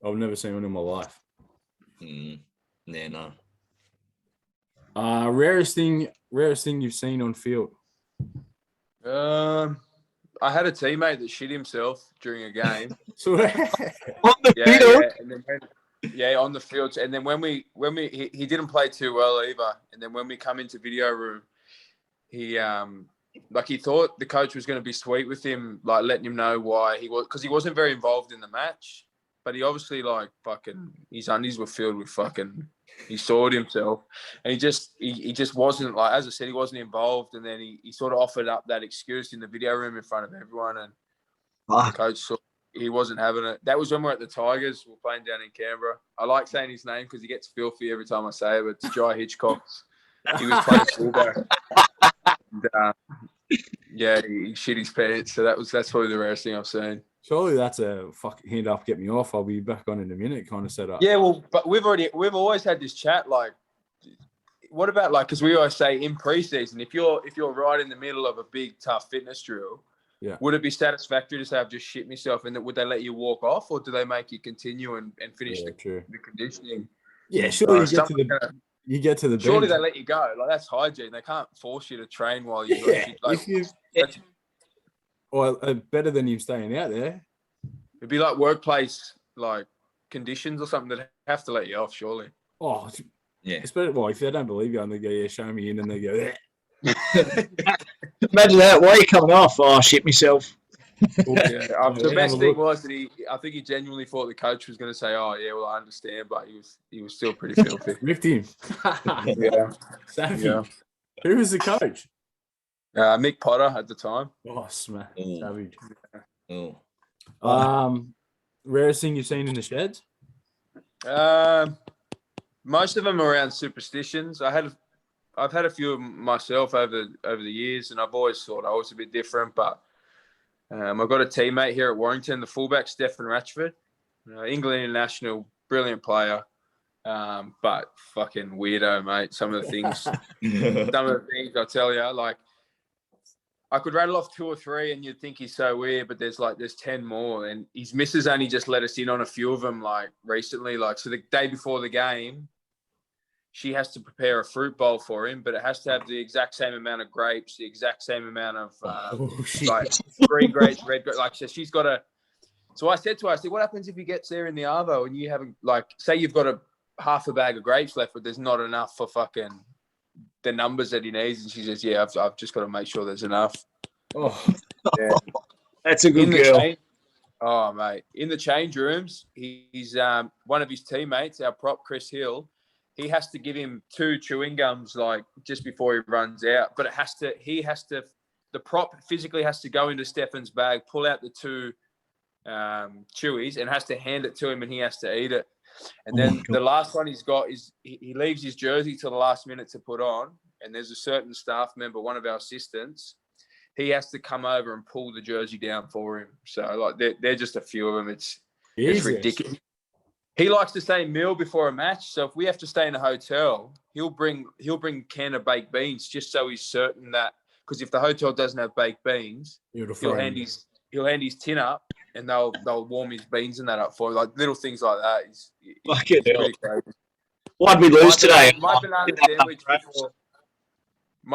I've never seen one in my life. Yeah, no. Rarest thing you've seen on field? I had a teammate that shit himself during a game. On the field? Yeah. And then on the field. And then when he didn't play too well either. And then when we come into video room, he he thought the coach was going to be sweet with him, like letting him know why because he wasn't very involved in the match, but he obviously his undies were filled with he sawed himself, and he just wasn't, like, as I said, he wasn't involved. And then he sort of offered up that excuse in the video room in front of everyone, and the coach saw he wasn't having it. That was when we were at the Tigers. We were playing down in Canberra. I like saying his name because he gets filthy every time I say it, but it's Jai Hitchcock. He was playing fullback. And, he shit his pants. So that's probably the rarest thing I've seen. Surely that's a fucking hand up, get me off. I'll be back on in a minute kind of setup. Yeah, well, but we've always had this chat. Like, what about, like, because we always say in preseason, if you're right in the middle of a big tough fitness drill, would it be satisfactory to say I've just shit myself, and would they let you walk off, or do they make you continue and finish the conditioning? Yeah, surely you get to the bench. Surely they let you go. Like, that's hygiene. They can't force you to train while you better than you staying out there. It'd be like workplace conditions or something that have to let you off, surely. Oh, yeah. It's better, if they don't believe you and they go, yeah, show me in, and they go, yeah. Imagine that. Why are you coming off? Oh, shit myself. The best thing was that I think he genuinely thought the coach was going to say, "Oh yeah, well I understand," but he was still pretty filthy. Ripped him. Yeah. Savage. Yeah. Who was the coach? Mick Potter at the time. Oh, smack. Savage. Oh. Rarest thing you've seen in the sheds? Most of them are around superstitions. I've had a few myself over the years, and I've always thought I was a bit different, but. I've got a teammate here at Warrington, the fullback, Stephen Ratchford, England international, brilliant player, but fucking weirdo, mate. Some of the things I tell you, like, I could rattle off 2 or 3 and you'd think he's so weird, but there's 10 more, and his missus only just let us in on a few of them, like, recently. Like, so the day before the game, she has to prepare a fruit bowl for him, but it has to have the exact same amount of grapes, the exact same amount of green grapes, red grapes. Like, so she's got to. So I said to her, I said, "What happens if he gets there in the arvo and you haven't, like, say you've got half a bag of grapes left, but there's not enough for fucking the numbers that he needs?" And she says, "Yeah, I've just got to make sure there's enough." Oh, yeah. That's a good girl. Mate, in the change rooms, he's one of his teammates, our prop Chris Hill. He has to give him 2 chewing gums, like, just before he runs out. But the prop physically has to go into Stefan's bag, pull out the 2 chewies, and has to hand it to him, and he has to eat it. And then the last one he's got is he leaves his jersey till the last minute to put on. And there's a certain staff member, one of our assistants, he has to come over and pull the jersey down for him. So, like, they're just a few of them. It's ridiculous. He likes to stay meal before a match, so if we have to stay in a hotel, he'll bring a can of baked beans just so he's certain that, because if the hotel doesn't have baked beans, he'll hand his tin up, and they'll warm his beans and that up for him. Like, little things like that. He's pretty crazy. Why'd we lose today? My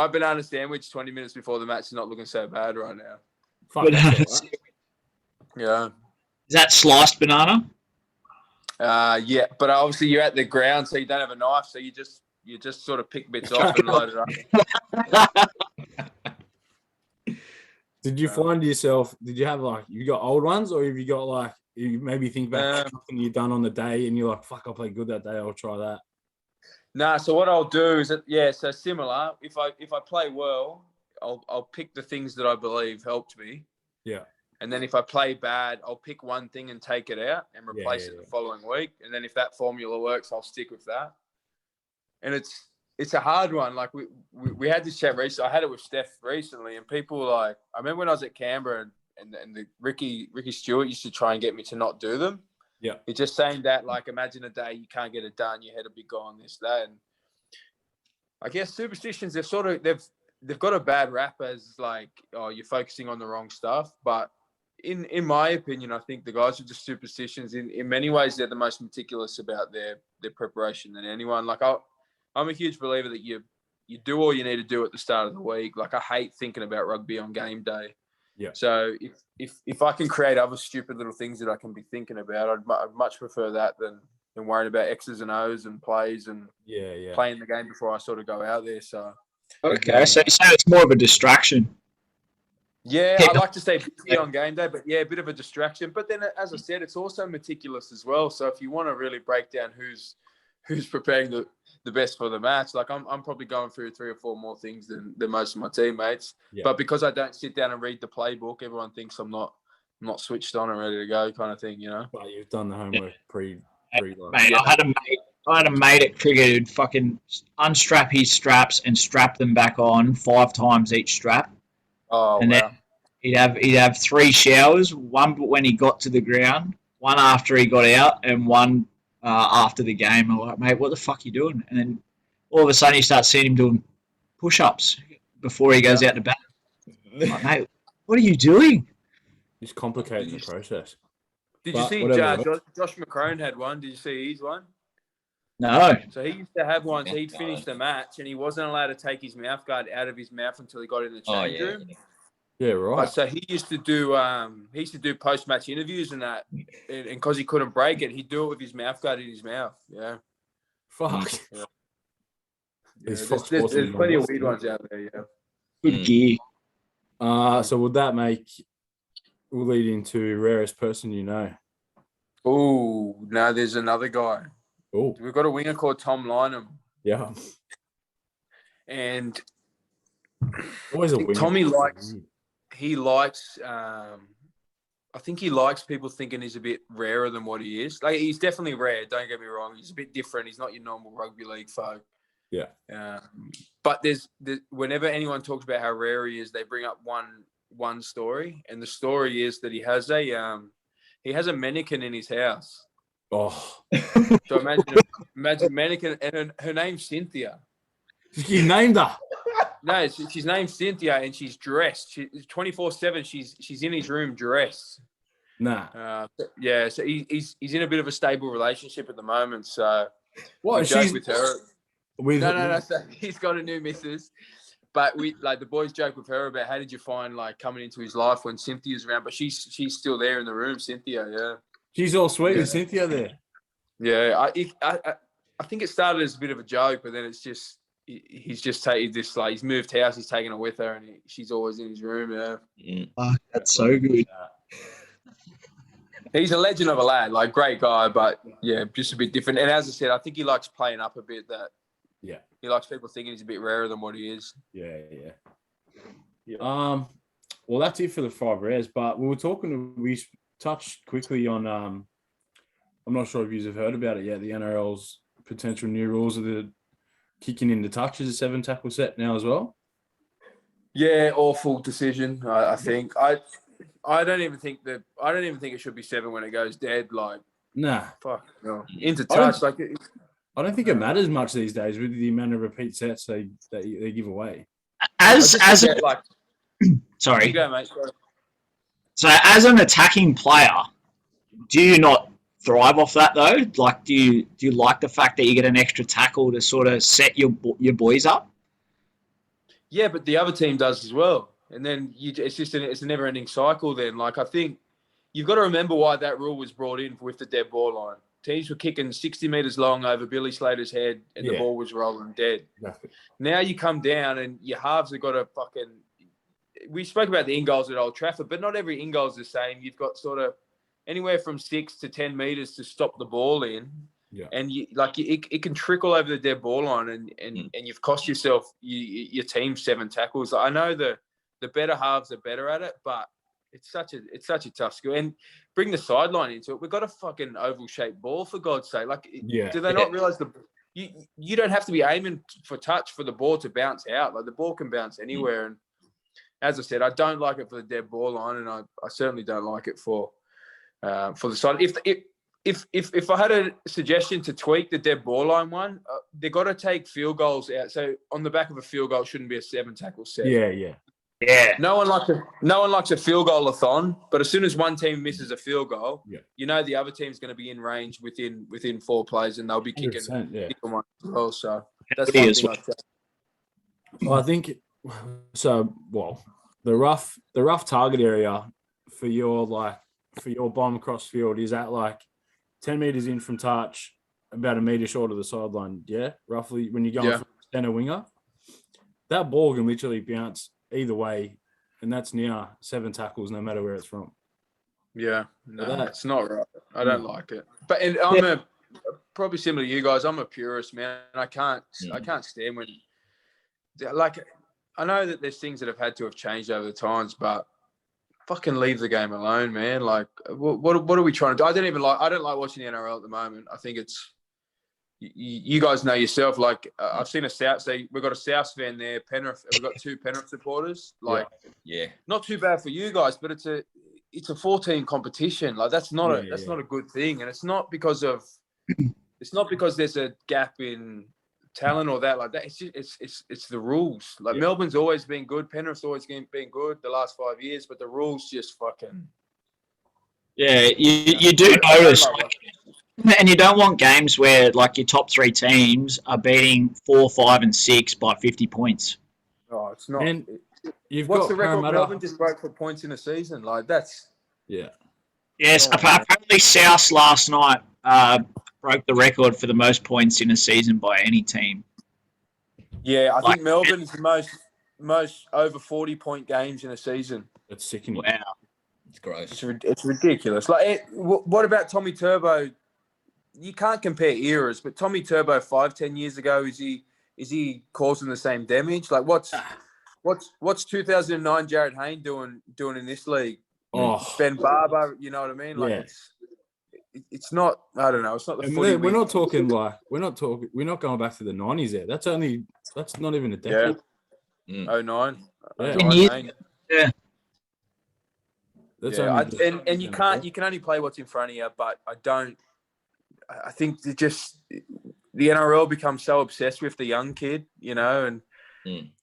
banana sandwich 20 minutes before the match is not looking so bad right now. Yeah. Is that sliced banana? Yeah, but obviously you're at the ground, so you don't have a knife, so you just sort of pick bits off and load it up. Did you find yourself? Did you have, like, you got old ones, or have you got, you maybe think back to something you've done on the day and you're like, fuck, I played good that day, I'll try that? Nah, so what I'll do is so similar. If I play well, I'll pick the things that I believe helped me. Yeah. And then if I play bad, I'll pick one thing and take it out and replace it the following week. And then if that formula works, I'll stick with that. And it's a hard one. Like, we had this chat recently. I had it with Steph recently, and people were like, I remember when I was at Canberra and the Ricky Stewart used to try and get me to not do them. Yeah. He's just saying that, like, imagine a day you can't get it done, your head will be gone, this, that. And I guess superstitions, they've got a bad rap as like, oh, you're focusing on the wrong stuff. But in my opinion, I think the guys are just superstitions. In many ways, they're the most meticulous about their preparation than anyone. Like I'm a huge believer that you do all you need to do at the start of the week. Like I hate thinking about rugby on game day. Yeah. So if I can create other stupid little things that I can be thinking about, I'd much prefer that than worrying about X's and O's and plays and playing the game before I sort of go out there. So okay, so it's more of a distraction. Yeah, I like to stay busy on game day, but yeah, a bit of a distraction. But then, as I said, it's also meticulous as well. So if you want to really break down who's preparing the best for the match, like I'm probably going through 3 or 4 more things than most of my teammates. Yeah. But because I don't sit down and read the playbook, everyone thinks I'm not switched on and ready to go, kind of thing, you know. But you've done the homework pre. Mate, I had a mate at cricket who'd fucking unstrap his straps and strap them back on 5 times each strap. Oh, and wow. Then he'd have 3 showers, one when he got to the ground, one after he got out, and one after the game. I'm like, mate, what the fuck are you doing? And then all of a sudden you start seeing him doing push-ups before he goes out to bat. Like, mate, what are you doing? He's complicating the process. Did you see Josh McCrone had one? Did you see his one? No. So he used to have one. So he'd finished the match and he wasn't allowed to take his mouth guard out of his mouth until he got in the change room. Yeah, right. So he used to do post-match interviews and that, and because he couldn't break it, he'd do it with his mouth guard in his mouth. Yeah. Fuck. Yeah. There's plenty of weird ones out there. Yeah. Good gear. So would that will lead into rarest person you know? Oh, no, there's another guy. Oh, we've got a winger called Tom Lynham. Yeah. And always a winger. Tommy likes. He likes. I think he likes people thinking he's a bit rarer than what he is. Like he's definitely rare. Don't get me wrong. He's a bit different. He's not your normal rugby league folk. Yeah. But there's whenever anyone talks about how rare he is, they bring up one story, and the story is that he has a mannequin in his house. Oh. So imagine mannequin, and her name's Cynthia. You named her. No, she's named Cynthia, and she's dressed. She's 24/7. She's in his room dressed. Nah. So he's in a bit of a stable relationship at the moment. So what? She's with her. No. So he's got a new missus, but the boys joke with her about how did you find coming into his life when Cynthia's around, but she's still there in the room. Cynthia, yeah. She's all sweet with Cynthia there. Yeah, I think it started as a bit of a joke, but then it's just. He's just taken this, he's moved house, he's taken it with her, and she's always in his room. Yeah. Oh, that's so good. He's a legend of a lad, great guy, but yeah, just a bit different. And as I said, I think he likes playing up a bit. He likes people thinking he's a bit rarer than what he is. Yeah. Well, that's it for the 5 rares. But we touched quickly on. I'm not sure if you've heard about it yet. The NRL's potential new rules of the kicking into touch is a 7 tackle set now as well. Yeah, awful decision. I think I don't even think it should be 7 when it goes dead. Nah, fuck no. Into touch I don't think it matters much these days with the amount of repeat sets they give away. Sorry. You go, mate. Sorry. So as an attacking player, do you not thrive off that though? Do you like the fact that you get an extra tackle to sort of set your boys up? Yeah, but the other team does as well, and then it's a never-ending cycle. Then, I think you've got to remember why that rule was brought in with the dead ball line. Teams were kicking 60 meters long over Billy Slater's head, and the ball was rolling dead. Exactly. Now you come down, and your halves have got to fucking. We spoke about the in-goals at Old Trafford, but not every in-goal is the same. You've got sort of anywhere from 6 to 10 meters to stop the ball in. Yeah. And it can trickle over the dead ball line and you've cost yourself your team 7 tackles. I know the better halves are better at it, but it's such a tough skill. And bring the sideline into it. We've got a fucking oval shaped ball, for God's sake. Do they not realize you don't have to be aiming for touch for the ball to bounce out. The ball can bounce anywhere. And as I said, I don't like it for the dead ball line, and I certainly don't like it for the side. if I had a suggestion to tweak the dead ball line one, they got to take field goals out. So on the back of a field goal shouldn't be a 7-tackle set. Yeah. No one likes a field goal-a-thon, but as soon as one team misses a field goal, you know the other team's going to be in range within 4 plays, and they'll be kicking one as well. So that's one thing I'd say. Well, I think so. Well, the rough target area for your bomb across field is at like 10 meters in from touch, about a meter short of the sideline. Yeah, roughly when you're going from center winger, that ball can literally bounce either way, and that's near 7 tackles, no matter where it's from. Yeah, no, that's not right. I don't like it. But I'm probably similar to you guys. I'm a purist, man. I can't stand when, like, I know that there's things that have had to have changed over the times, but fucking leave the game alone, man. Like, what are we trying to do? I don't like watching the NRL at the moment. I think it's, you guys know yourself. Like, I've seen a South. So we've got a South fan there. Penrith. We've got 2 Penrith supporters. Like, not too bad for you guys, but it's a 14 competition. Like, that's not a good thing, and it's not because there's a gap in talent or that like that. It's just it's the rules. Like, Melbourne's always been good. Penrith's always been good the last 5 years, but the rules just fucking. Yeah, you do notice. And you don't want games where, like, your top 3 teams are beating 4, 5, and 6 by 50 points. Oh, it's not. And what's the record? Melbourne just broke for points in a season. Like, that's. Yeah. Yes, apparently South last night broke the record for the most points in a season by any team. Yeah, I think Melbourne's the most over 40-point games in a season. That's sickening. Wow. It's gross. It's ridiculous. Like, what about Tommy Turbo? You can't compare eras, but Tommy Turbo 5-10 years ago, is he causing the same damage? Like, what's 2009 Jared Hayne doing in this league? Oh, Ben Barber, you know what I mean? Like, it's not. I don't know. It's not the. We're not going back to the 90s there. That's not even a decade. Yeah. 09. Yeah. That's and you can only play what's in front of you, but I think the NRL becomes so obsessed with the young kid, you know, and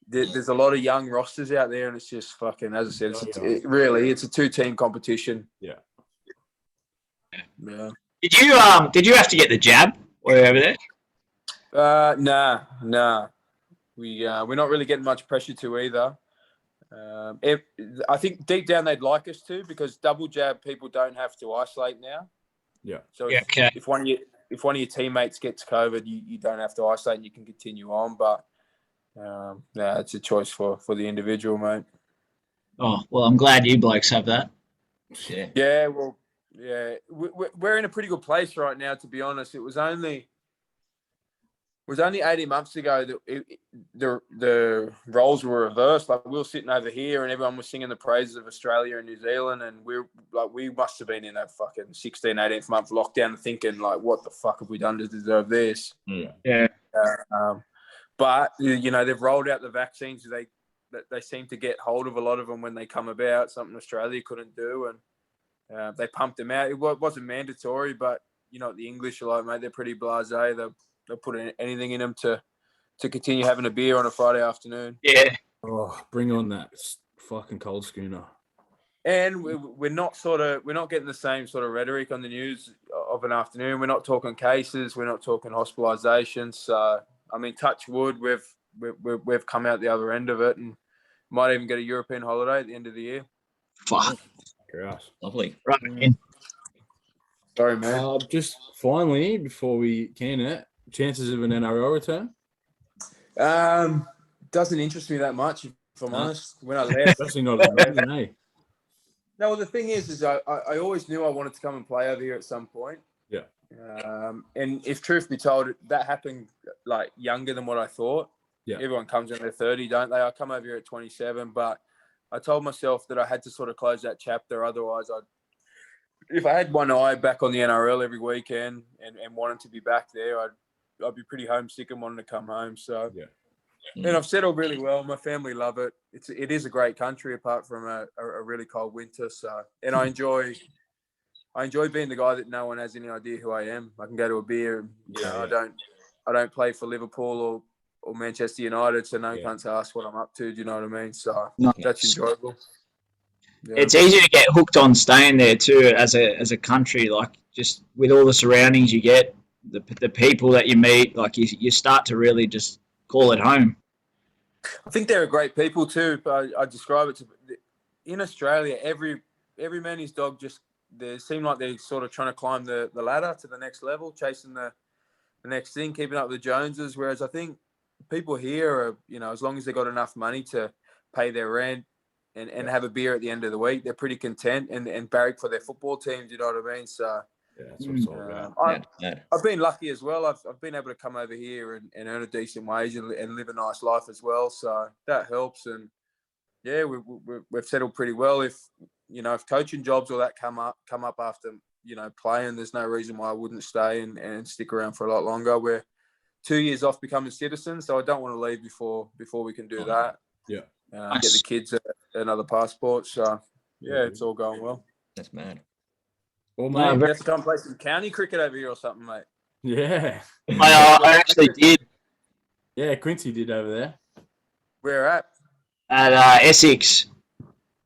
there's a lot of young rosters out there, and it's just fucking, as I said, it's a 2-team competition. Yeah. Did you have to get the jab while you were over there? Nah. We're not really getting much pressure to either. I think deep down they'd like us to, because double jab people don't have to isolate now. Yeah. So if one of your teammates gets COVID, you don't have to isolate and you can continue on. But it's a choice for the individual, mate. Oh, well, I'm glad you blokes have that. Yeah. Yeah. Well, yeah, we're in a pretty good place right now, to be honest. It was only 18 months ago that the roles were reversed. Like, we were sitting over here and everyone was singing the praises of Australia and New Zealand, and we must have been in that fucking 18th month lockdown thinking, like, what the fuck have we done to deserve this? Yeah. But you know, they've rolled out the vaccines. They seem to get hold of a lot of them when they come about, something Australia couldn't do, and they pumped them out. It wasn't mandatory, but you know what the English are like, mate. They're pretty blasé. They'll put anything in them to continue having a beer on a Friday afternoon. Yeah. Oh, bring on that fucking cold schooner. And we're not getting the same sort of rhetoric on the news of an afternoon. We're not talking cases. We're not talking hospitalisations. So, I mean, touch wood, we've come out the other end of it, and might even get a European holiday at the end of the year. Fuck. Gross. Lovely. Right. Sorry, man. Just finally, before we can it, chances of an NRL return? Doesn't interest me that much, if I'm honest. When I left, especially not amazing, eh? No, well, the thing is I always knew I wanted to come and play over here at some point. Yeah. And if truth be told, that happened like younger than what I thought. Yeah. Everyone comes in their 30, don't they? I come over here at 27, but I told myself that I had to sort of close that chapter. Otherwise, if I had one eye back on the NRL every weekend and wanted to be back there, I'd be pretty homesick and wanting to come home. So, and I've settled really well. My family love it. It is a great country apart from a really cold winter. So, and I enjoy I enjoy being the guy that no one has any idea who I am. I can go to a beer. And, I don't play for Liverpool or Manchester United, so no cunts ask what I'm up to. Do you know what I mean? So that's enjoyable. Yeah. It's easy to get hooked on staying there too, as a country. Like just with all the surroundings you get, the people that you meet, like you start to really just call it home. I think they're great people too. But I describe it in Australia. Every man his dog just they seem like they're sort of trying to climb the ladder to the next level, chasing the next thing, keeping up with the Joneses. Whereas I think people here are, as long as they've got enough money to pay their rent and have a beer at the end of the week, they're pretty content and barrack for their football teams. You know what I mean? So that's what it's all about. I've been lucky as well. I've been able to come over here and earn a decent wage and live a nice life as well. So that helps. And yeah, we've settled pretty well. If coaching jobs or that come up after playing, there's no reason why I wouldn't stay and stick around for a lot longer. We're 2 years off becoming citizens, so I don't want to leave before we can do that. Yeah, get the kids another passport. So yeah, it's all going well. That's mad. Well, mate, you have to come play some county cricket over here or something, mate. Yeah, I actually did. Yeah, Quincy did over there. Where at? At Essex.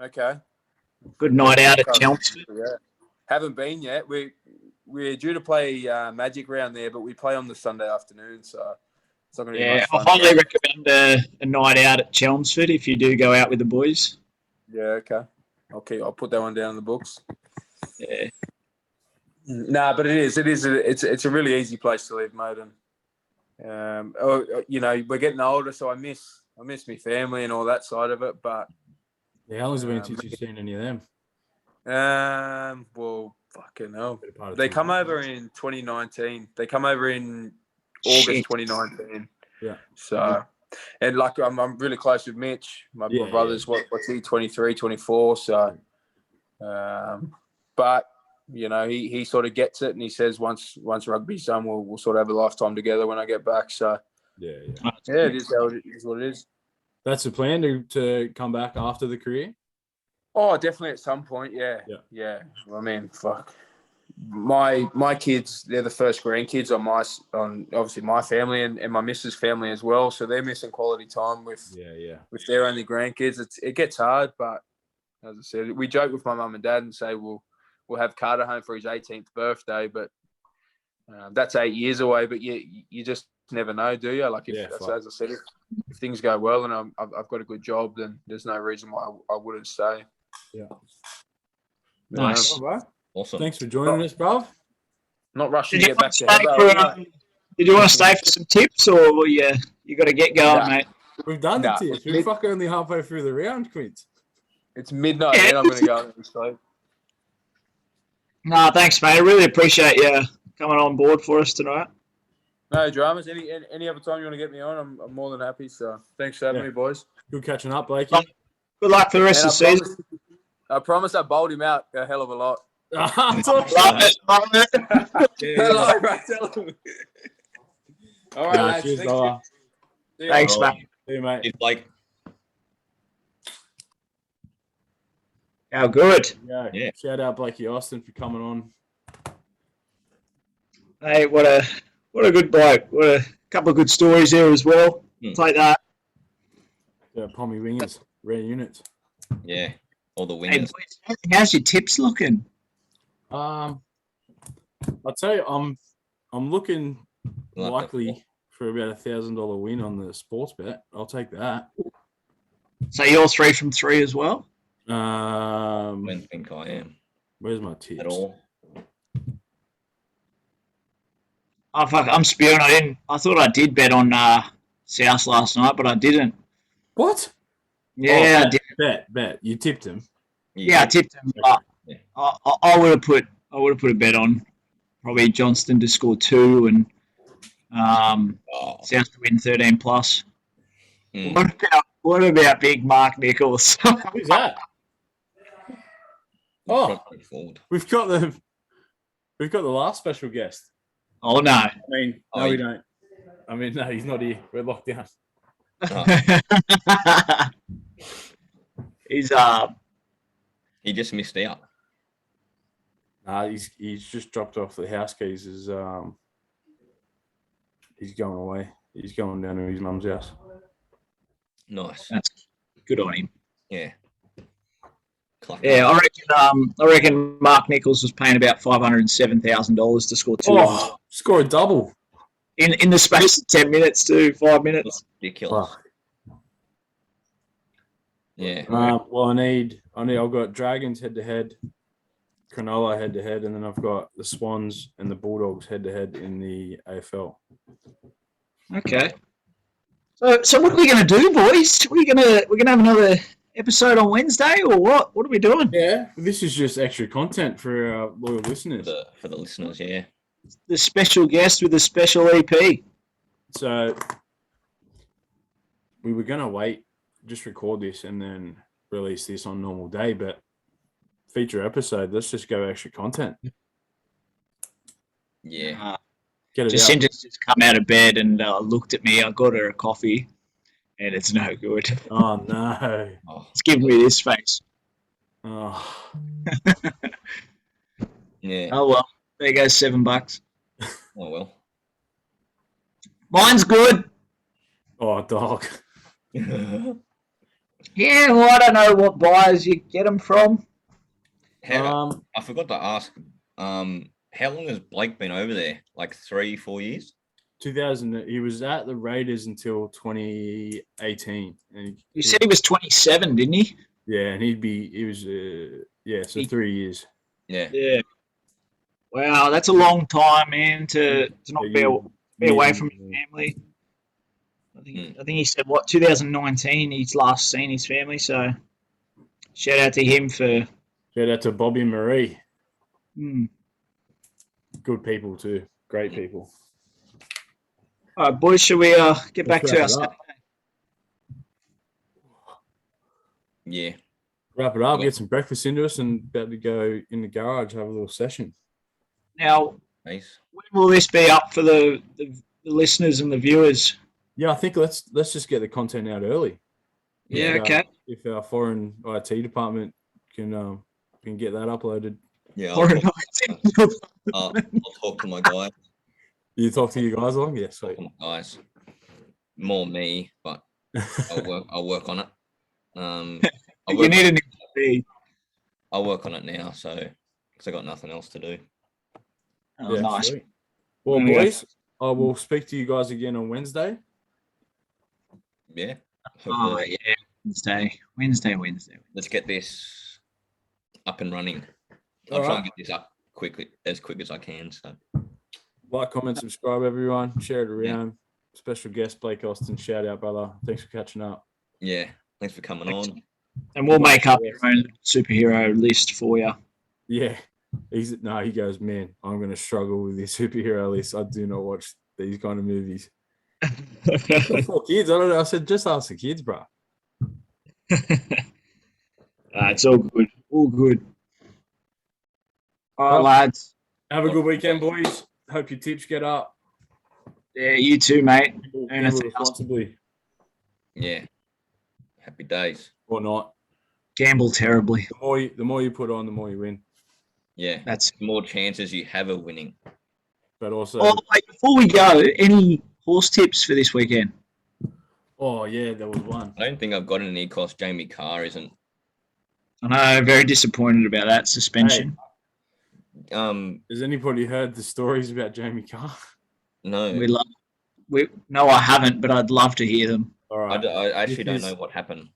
Okay. Good night out at Chelmsford. Yeah. Haven't been yet. We're due to play Magic round there, but we play on the Sunday afternoon, so it's not going to be much fun. I highly recommend a night out at Chelmsford if you do go out with the boys. Yeah, okay. I'll put that one down in the books. Yeah. Nah, but it's a really easy place to live, mate. And we're getting older, so I miss my family and all that side of it. But how long has it been since you've seen any of them? Well, fucking hell. They come over in 2019. They come over in August 2019. Yeah. So, and like I'm really close with Mitch. My brother's what's he 23, 24. So, but he sort of gets it, and he says once rugby's done, we'll sort of have a lifetime together when I get back. So, yeah, it is what it is. That's the plan to come back after the career. Oh, definitely at some point. Yeah. Well, I mean, fuck. My kids, they're the first grandkids on obviously my family and my missus' family as well. So they're missing quality time with their only grandkids. It gets hard, but as I said, we joke with my mum and dad and say we'll have Carter home for his 18th birthday, but that's 8 years away. But you just never know, do you? Like as I said, if things go well and I've got a good job, then there's no reason why I wouldn't stay. Yeah. Nice. Awesome. Thanks for joining us, bro. Not rushing to get back to Did you want to stay for some tips, or you got to get going, mate? We've done the tips. We're fucking only halfway through the round, Quint. It's midnight, and I'm going to go and sleep. No, thanks, mate. I really appreciate you coming on board for us tonight. No dramas. Any other time you want to get me on, I'm more than happy. So thanks for having me, boys. Good catching up, Blakey. Good luck for the rest of the season. I promise I bowled him out a hell of a lot. Love it. Hello, right, tell him. All right, lads. Cheers, Thanks, mate. See you, mate. It's like, how good. Yeah. Shout out Blakey Austin for coming on. Hey, what a good bloke. What a couple of good stories there as well. Take that. Yeah, Pommy Wingers, rare units. Yeah, all the wingers. Hey, how's your tips looking? I'll tell you, I'm looking likely for about $1,000 win on the sports bet. I'll take that. So you're 3 from 3 as well? I don't think I am. Where's my tips? At all. Oh fuck! I'm spewing. I thought I did bet on South last night, but I didn't. What? Yeah, I did. Bet. You tipped him. Yeah, I tipped him. Yeah. I would have put a bet on probably Johnston to score 2 and South to win 13 plus. What about big Mark Nichols? Who's that? We've got the last special guest. Oh no! I mean, we don't. I mean, no, he's not here. We're locked down. He's He just missed out. He's just dropped off the house keys. He's going away. He's going down to his mum's house. Nice. That's good on him. Yeah. Yeah, I reckon Mark Nichols was paying about $507,000 to score two goals. Score a double in the space of 10 minutes to 5 minutes. Ridiculous. Fuck. Yeah. Well, I've got Dragons head to head, Cronulla head to head, and then I've got the Swans and the Bulldogs head to head in the AFL. Okay. So what are we going to do, boys? We're gonna have another episode on Wednesday, or what? What are we doing? Yeah, this is just extra content for our loyal listeners. For the listeners, yeah. The special guest with a special EP. So we were going to wait, just record this and then release this on normal day, but feature episode, let's just go extra content. Yeah. Jacinta's just come out of bed and looked at me. I got her a coffee, and it's no good. Oh, no. It's giving me this face. Oh. Yeah. Oh, well. There goes $7. Oh, well. Mine's good. Oh, dog. Yeah, well, I don't know what buyers you get them from. I forgot to ask, how long has Blake been over there? Like 3-4 years? 2000. He was at the Raiders until 2018. And you said he was 27, didn't he? Yeah, and he was 3 years. Yeah. Yeah. Wow, that's a long time, man, to not be away from his family. I think he said, 2019 he's last seen his family, so shout out to him for... Shout out to Bobby and Marie. Mm. Good people too. Great people. All right, boys, shall we get back to our Saturday? Yeah. Wrap it up, get some breakfast into us, and about to go in the garage, have a little session. Now, nice. When will this be up for the listeners and the viewers? Yeah, I think let's just get the content out early. Yeah, okay. If our foreign IT department can get that uploaded. Yeah, I'll talk to my guys. You talk to your guys along? Yeah, sweet. Guys, more me, but I'll work on it. You need an MP. I'll work on it now, so because I got nothing else to do. Oh, yeah, nice. Sweet. Well, boys, I will speak to you guys again on Wednesday. Yeah. Oh, yeah. Wednesday. Let's get this up and running. I'll try and get this up as quick as I can. So, like, comment, subscribe, everyone. Share it around. Yeah. Special guest Blake Austin. Shout out, brother. Thanks for catching up. Yeah, thanks for coming on. And we'll make up your own superhero list for you. Yeah. He goes, man, I'm going to struggle with this superhero list. I do not watch these kind of movies. For kids, I don't know. I said, just ask the kids, bro. It's all good. All good. All right, lads. Have a good weekend, boys. Hope your tips get up. Yeah, you too, mate. Gamble responsibly. Yeah. Happy days. Or not. Gamble terribly. The more you put on, the more you win. Yeah. That's more chances you have of winning. But also... Oh, wait, before we go, any horse tips for this weekend? Oh, yeah, there was one. I don't think I've got any because Jamie Carr isn't. I know, very disappointed about that suspension. Hey, has anybody heard the stories about Jamie Carr? No. No, I haven't, but I'd love to hear them. All right. I actually don't know what happened.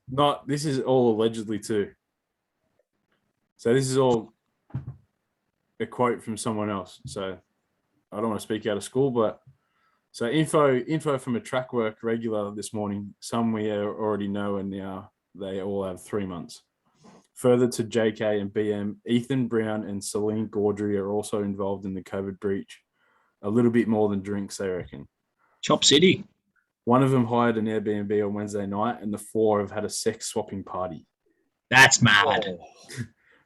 This is all allegedly too. So this is all a quote from someone else. So I don't want to speak out of school, but so info from a track work regular this morning. Some we already know, and now they all have 3 months. Further to JK and BM, Ethan Brown and Celine Gaudry are also involved in the COVID breach. A little bit more than drinks, they reckon. Chop City. One of them hired an Airbnb on Wednesday night, and the 4 have had a sex swapping party. That's mad. Oh.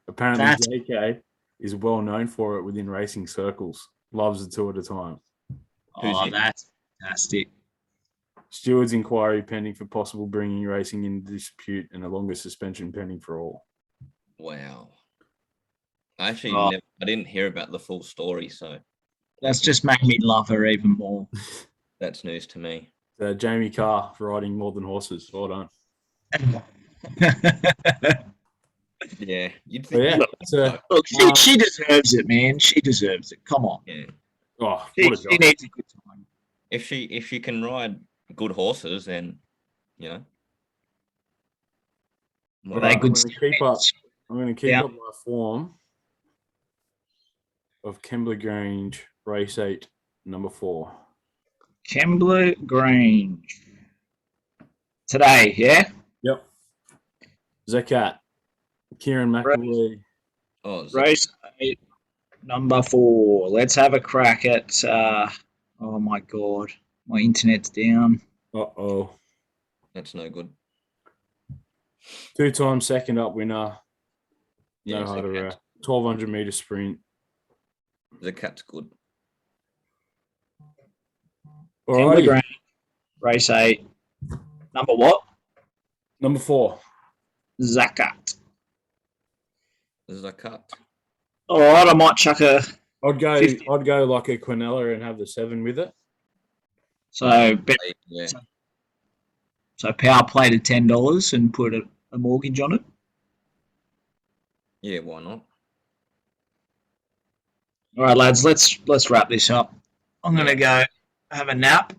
Apparently, JK is well known for it within racing circles. Loves it 2 at a time. Oh, that's fantastic. Steward's inquiry pending for possible bringing racing into dispute, and a longer suspension pending for all. Wow. I actually I didn't hear about the full story, so That's just made me love her even more. that's news to me. Jamie Carr riding more than horses. Well done. Yeah, you'd But think. yeah, Look, she deserves it, man. She deserves it. Come on. Yeah. oh, She what a job. needs a good time. If she can ride good horses, then you know. Are they good? I'm going to keep up my form of Kembla Grange race 8, number 4. Kembla Grange. Today, yeah? Yep. Zakat. Kieran McAvoy. Oh, Race 8, number 4. Let's have a crack at. Oh my God. My internet's down. Uh-oh. that's no good. 2-time second up winner. No Yeah, harder. Zakat. 1,200 metre sprint. Zakat's good. Kembla Alrighty. Grange, race 8. Number what? Number 4. Zakat. Zakat. All right, I might chuck a. I'd go 50. like a Quinella and have the 7 with it. So, Yeah. so power play to $10 and put a mortgage on it. Yeah, why not? All right, lads, let's wrap this up. I'm gonna go have a nap,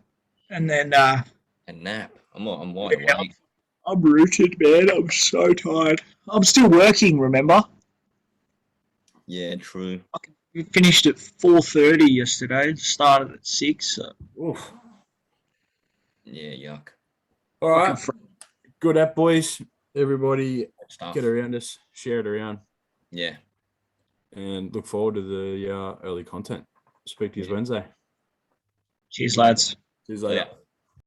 and then A nap. I'm wide awake. I'm rooted, man. I'm so tired. I'm still working. Remember, Yeah, true. we finished at 4:30 yesterday. Started at 6. So. Oof. Yeah, yuck. All right. Good app, boys. Everybody Stuff. get around us, share it around, Yeah. and look forward to the early content. Speak to you Wednesday. Cheers, lads. See you later. Yeah.